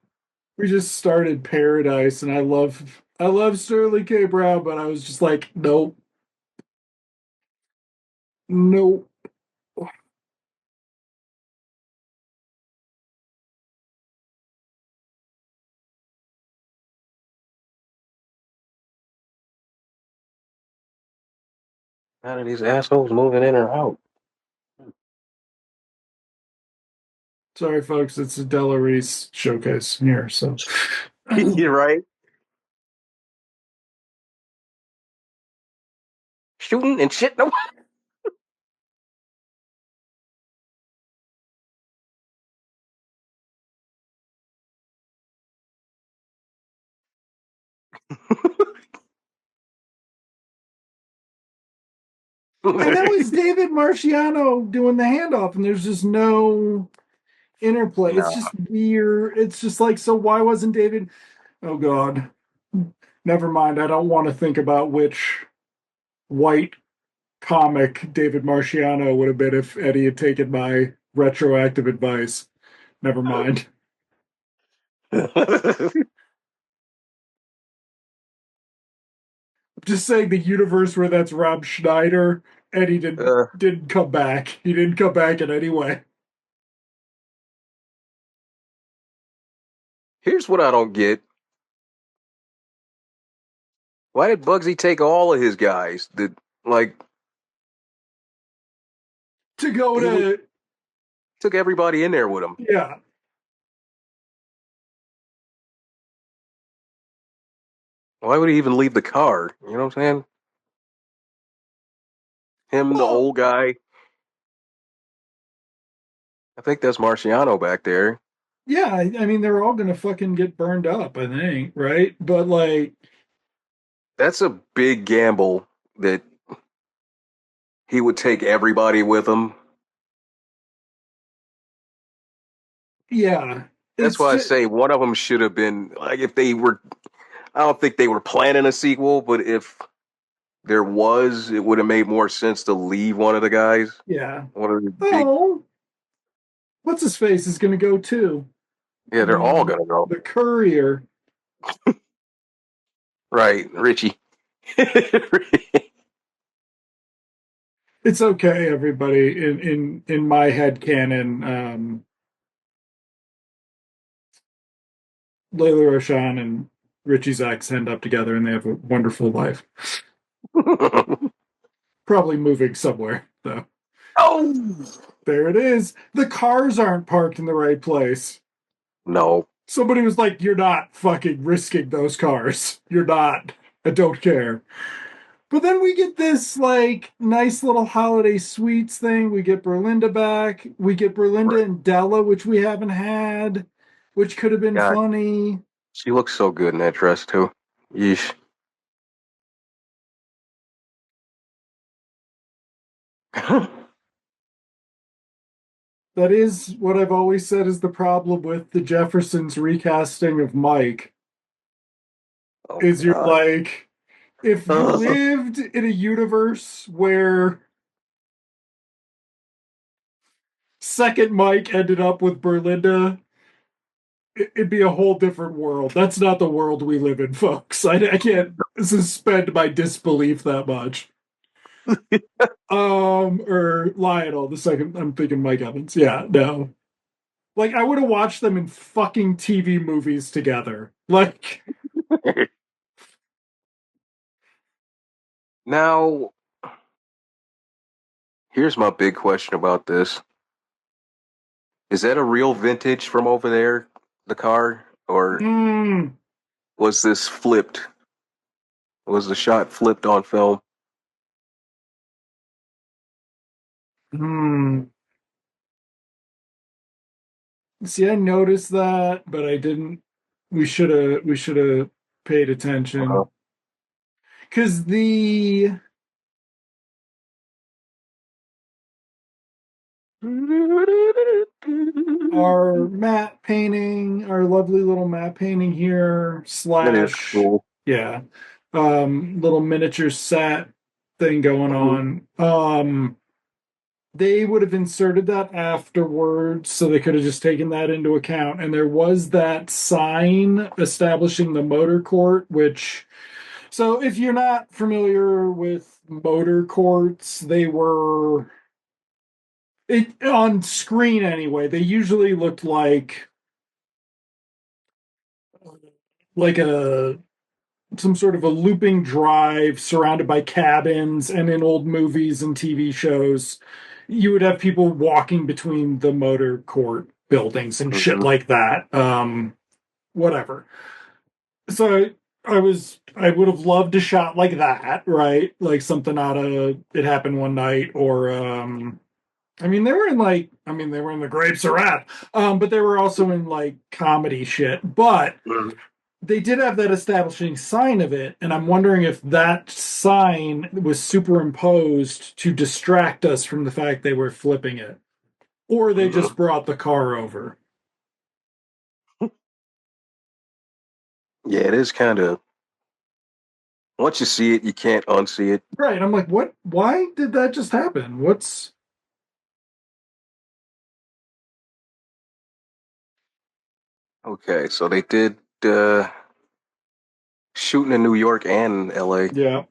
we just started Paradise, and I love Sterling K. Brown, but I was just like, nope, nope. how are these assholes moving in or out? Sorry, folks, it's a Della Reese showcase here, so You're right. Shooting and shit. No. And that was David Marciano doing the handoff, and there's just no interplay. It's No. just weird. It's just like, so why wasn't David? Oh God, never mind. I don't want to think about which white comic David Marciano would have been if Eddie had taken my retroactive advice. Never mind. Just saying the universe where that's Rob Schneider, Eddie uh, didn't come back. He didn't come back in any way. Here's what I don't get. Why did Bugsy take all of his guys? Did like To go he to took everybody in there with him? yeah. Why would he even leave the car? You know what I'm saying? Him, the Well, old guy. I think that's Marciano back there. yeah, I mean they're all gonna fucking get burned up, I think, right? But like, That's a big gamble that he would take everybody with him. yeah, That's it's why I just say one of them should have been like if they were. I don't think they were planning a sequel, but if there was, it would have made more sense to leave one of the guys. yeah. One of the big. Oh, what's his face is gonna go too. Yeah, they're all gonna go. The courier. Right, Richie. It's okay, everybody. In my head canon, Layla Roshan and Richie's ex end up together and they have a wonderful life. Probably moving somewhere, though. Oh There it is. The cars aren't parked in the right place. no. Somebody was like, "You're not fucking risking those cars. You're not. I don't care." But then we get this like nice little holiday sweets thing. We get Berlinda back. We get Berlinda Right. and Della, which we haven't had, which could have been God, funny. she looks so good in that dress too. Yeesh. That is what I've always said is the problem with the Jeffersons recasting of Mike. Oh Is you're God. like, if you lived in a universe where second Mike ended up with Berlinda, it'd be a whole different world. That's not the world we live in, folks. I can't suspend my disbelief that much. Or Lionel, the second I'm thinking Mike Evans. Yeah, no. Like I would have watched them in fucking TV movies together. Like, Now, here's my big question about this. Is that a real vintage from over there, the car? Or mm, was this flipped? Was the shot flipped on film? mm. See, I noticed that, but I didn't. We should have paid Uh-huh. attention because the our matte painting, our lovely little matte painting here, That is slash, cool. yeah, little miniature set thing going Mhm. on. They would have inserted that afterwards, so they could have just taken that into account. And there was that sign establishing the motor court, which, so if you're not familiar with motor courts, they were it on screen anyway. They usually looked like a some sort of a looping drive surrounded by cabins, and in old movies and TV shows you would have people walking between the motor court buildings and shit Mhm. like that. Whatever. So I would have loved a shot like that, right? Like something out of It Happened One Night, or I mean they were in they were in The Grapes of Wrath, but they were also in like comedy shit. But Mhm. they did have that establishing sign of it, and I'm wondering if that sign was superimposed to distract us from the fact they were flipping it, or they just Mhm. brought the car over. Yeah, it is kind of, once you see it, you can't unsee it. Right. I'm like, what? Why did that just happen? What's Okay, so they did shooting in New York and LA. Yeah.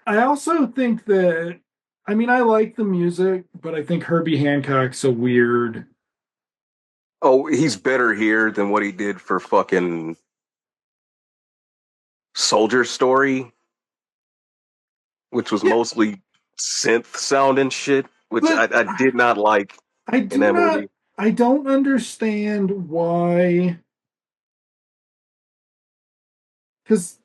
I also think that, I mean, I like the music, but I think Herbie Hancock's a weird. Oh, he's better here than what he did for fucking Soldier Story, which was Yeah, mostly synth sound and shit, which but I did not like I in do that not, movie. I don't understand why, because,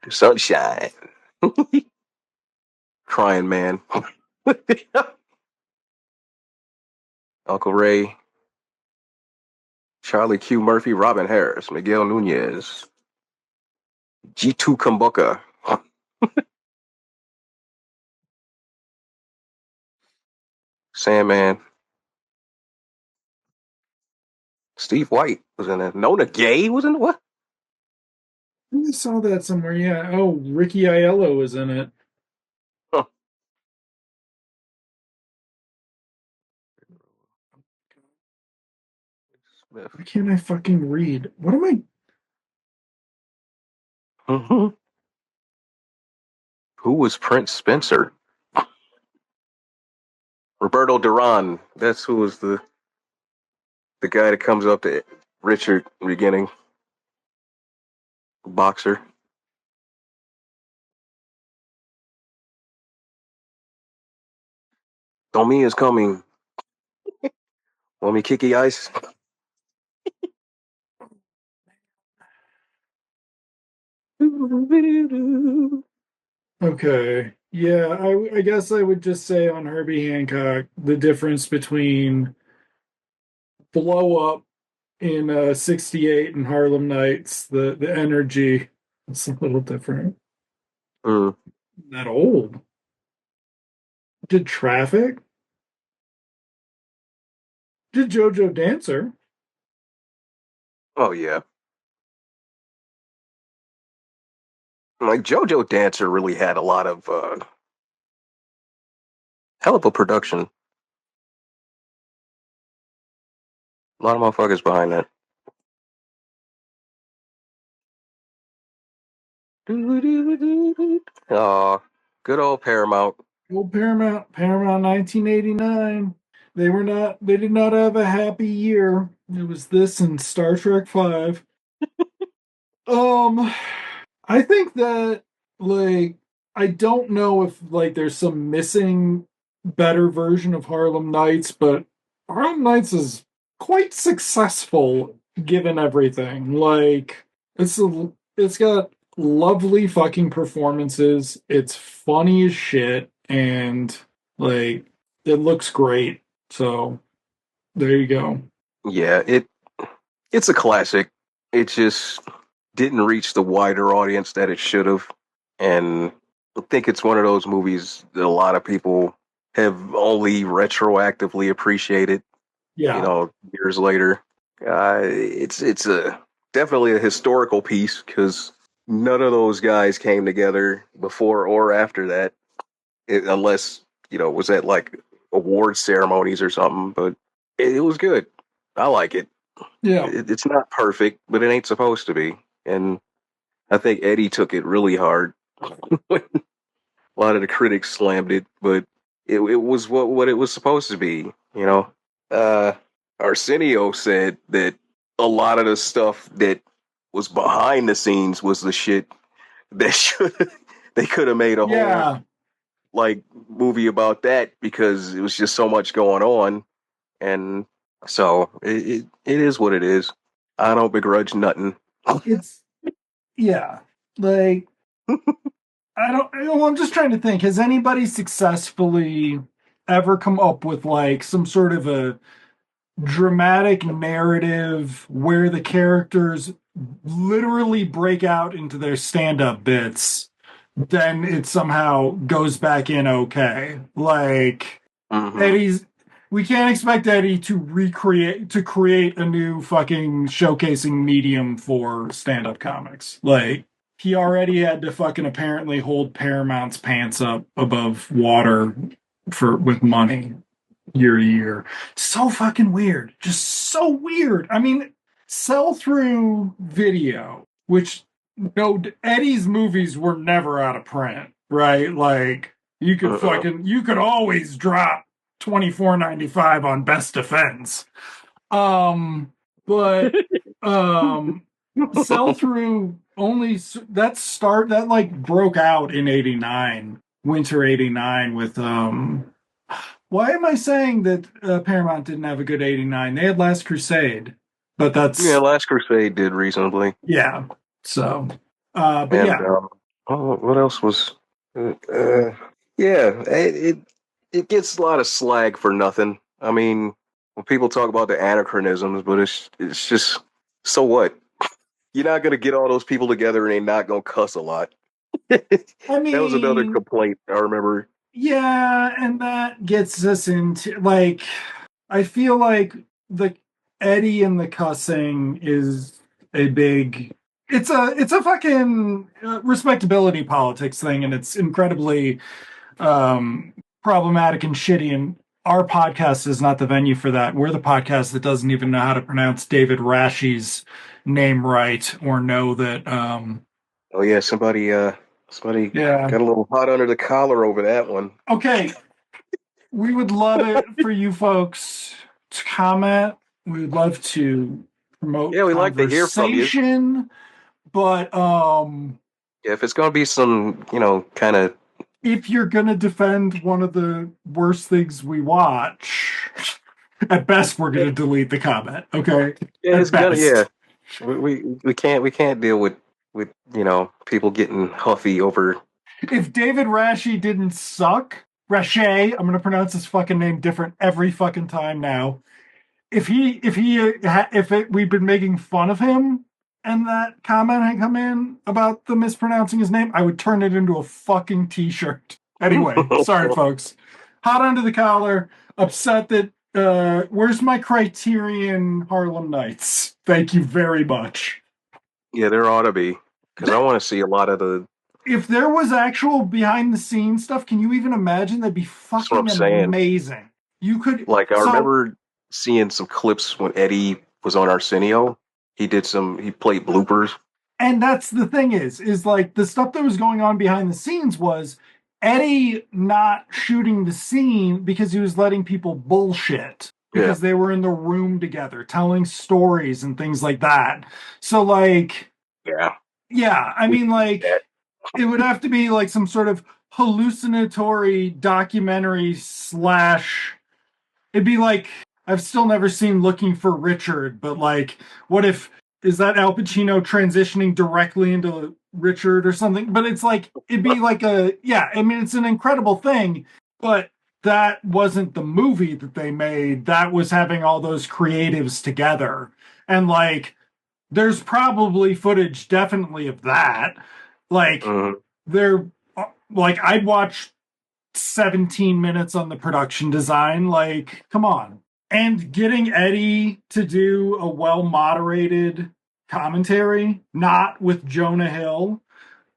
Sunshine, Crying Man, Uncle Ray, Charlie Q. Murphy, Robin Harris, Miguel Nunez, G2 Kumbuka, Sandman, Steve White was in it. Nona Gay was in it. What? I saw that somewhere. Yeah. Oh, Ricky Aiello was in it. Huh. Smith. Why can't I fucking read? What am I? Mhm. Who was Prince Spencer? Roberto Duran. That's who was the guy that comes up to Richard in the beginning, boxer. Tommy is coming. Want me kicky ice? Okay. Yeah, I guess I would just say on Herbie Hancock, the difference between Blow Up in 68 and Harlem Nights, the energy, it's a little different. Mm. That old. Did Traffic? Did JoJo Dancer? Oh yeah. Like JoJo Dancer really had a lot of hell of a production. A lot of motherfuckers behind that. Oh, good old Paramount. Old Paramount 1989. They did not have a happy year. It was this and Star Trek 5. Um I think that like I don't know if like there's some missing better version of Harlem Nights, but Harlem Nights is quite successful given everything. Like it's got lovely fucking performances. It's funny as shit and like it looks great. So there you go. Yeah, it's a classic. It just didn't reach the wider audience that it should have. And I think it's one of those movies that a lot of people have only retroactively appreciated, Yeah. years later. It's a definitely a historical piece because none of those guys came together before or after that, unless was at like award ceremonies or something. But it was good. I like it. Yeah. It's not perfect, but it ain't supposed to be. And I think Eddie took it really hard. A lot of the critics slammed it, but it was what it was supposed to be. Uh, all Arsenio said that a lot of the stuff that was behind the scenes was the shit that should they could have made a whole Yeah. like movie about that because it was just so much going on, and so it is what it is. I don't begrudge nothing. It's yeah. Like I don't well, I'm just trying to think, has anybody successfully ever come up with like some sort of a dramatic narrative where the characters literally break out into their stand-up bits, then it somehow goes back in okay. Like Mm-hmm. Eddie's we can't expect Eddie to create a new fucking showcasing medium for stand-up comics. Like he already had to fucking apparently hold Paramount's pants up above water for with money year to year. So fucking weird. Just so weird. I mean, sell through video, which no Eddie's movies were never out of print, right? Like you could always drop 24.95 on Best Defense. But sell through only that like broke out in 89, winter 89 with why am I saying that Paramount didn't have a good 89? They had Last Crusade, but Yeah, that's Last Crusade did reasonably, yeah. So but and yeah. what else was? Uh, yeah, it gets a lot of slag for nothing. I mean, when people talk about the anachronisms, but it's just so what? You're not gonna get all those people together and they're not gonna cuss a lot. I That was another mean, complaint I remember. yeah, and that gets us into like I feel like the Eddie and the cussing is a big it's a fucking respectability politics thing, and it's incredibly problematic and shitty, and our podcast is not the venue for that. We're the podcast that doesn't even know how to pronounce David Rashi's name right or know that Oh yeah, somebody yeah. got a little hot under the collar over that one. Okay, we would love it for you folks to comment. We would love to promote Yeah, we like to hear from you. conversation, but Yeah, if it's gonna be some, kind of. if you're gonna defend one of the worst things we watch, at best we're gonna delete the comment. Okay, Yeah, at it's gonna. Yeah, best. we can't deal with people getting huffy over. If David Rashi didn't suck, Rache, I'm gonna pronounce his fucking name different every fucking time now. We've been making fun of him and that comment had come in about the mispronouncing his name, I would turn it into a fucking t-shirt. Anyway, sorry folks. Hot under the collar, upset that where's my Criterion Harlem Nights? Thank you very much. Yeah, there ought to be because I want to see a lot of the. If there was actual behind the scenes stuff, can you even imagine? That'd be That's what I'm fucking saying. amazing. You could Like I so remember seeing some clips when Eddie was on Arsenio. He played bloopers. and that's the thing is like the stuff that was going on behind the scenes was Eddie not shooting the scene because he was letting people bullshit Yeah, because they were in the room together telling stories and things like that. So like yeah. yeah, I mean like it would have to be like some sort of hallucinatory documentary slash it'd be like I've still never seen Looking for Richard, but like, what if is that Al Pacino transitioning directly into Richard or something? But it's like it'd be like a yeah. I mean, it's an incredible thing, but that wasn't the movie that they made. That was having all those creatives together, and like, there's probably footage definitely of that. Like, Mhm. they're like I'd watch 17 minutes on the production design. Like, come on. And getting Eddie to do a well moderated commentary, not with Jonah Hill,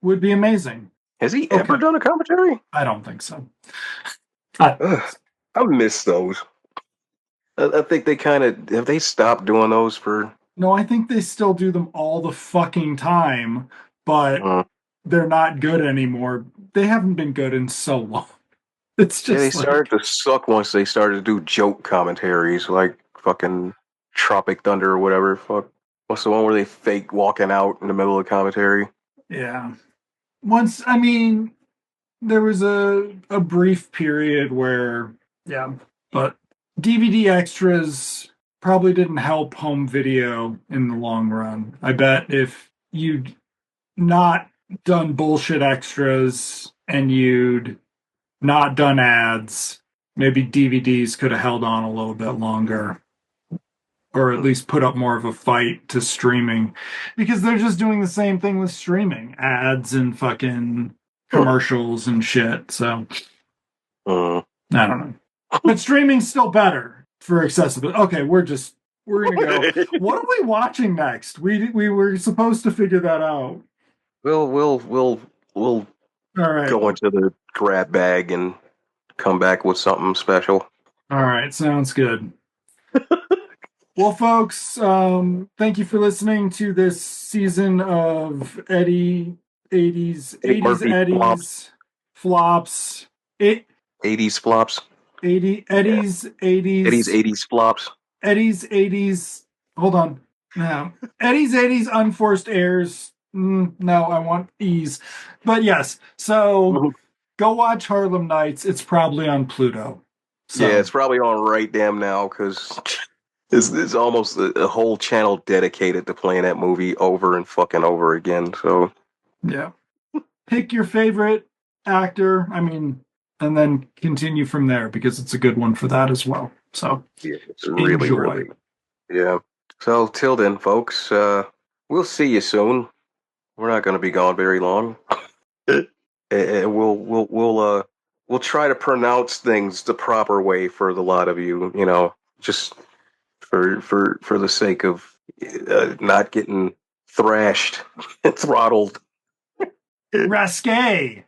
would be amazing. Has he ever Okay. done a commentary? I don't think so. I, Ugh, I miss those. I think they kind of have they stopped doing those for. no, I think they still do them all the fucking time, but Uh, they're not good anymore. They haven't been good in so long. It's yeah, they just started like, to suck once they started to do joke commentaries, like fucking. Tropic Thunder or whatever. Fuck. What's the one where they fake walking out in the middle of commentary? Yeah. Once, I mean, there was a brief period where, yeah, but DVD extras probably didn't help home video in the long run. I bet if you'd not done bullshit extras and you'd not done ads, maybe DVDs could have held on a little bit longer, or at least put up more of a fight to streaming, because they're just doing the same thing with streaming ads and fucking commercials and shit. So Mm. I don't know, but streaming's still better for accessibility. Okay, we're gonna go. What are we watching next? We were supposed to figure that out. We'll All right. go into the grab bag and come back with something special. All right, sounds good. Well, folks, thank you for listening to this season of Eddie 80s Murphy Eddie's flops. It 80s flops. 80 Eddie's 80s Eddie's 80s flops. Eddie's 80s. Hold on. No. Eddie's 80s unforced airs. No, I want E's. But yes, so go watch Harlem Nights. It's probably on Pluto. So. Yeah, it's probably on right damn now because it's almost a whole channel dedicated to playing that movie over and fucking over again. So yeah, pick your favorite actor. I mean, and then continue from there because it's a good one for that as well. So yeah, it's really. Yeah. So till then, folks, we'll see you soon. We're not going to be gone very long. And we'll try to pronounce things the proper way for the lot of you, you know, just for the sake of not getting thrashed and throttled. Rascay.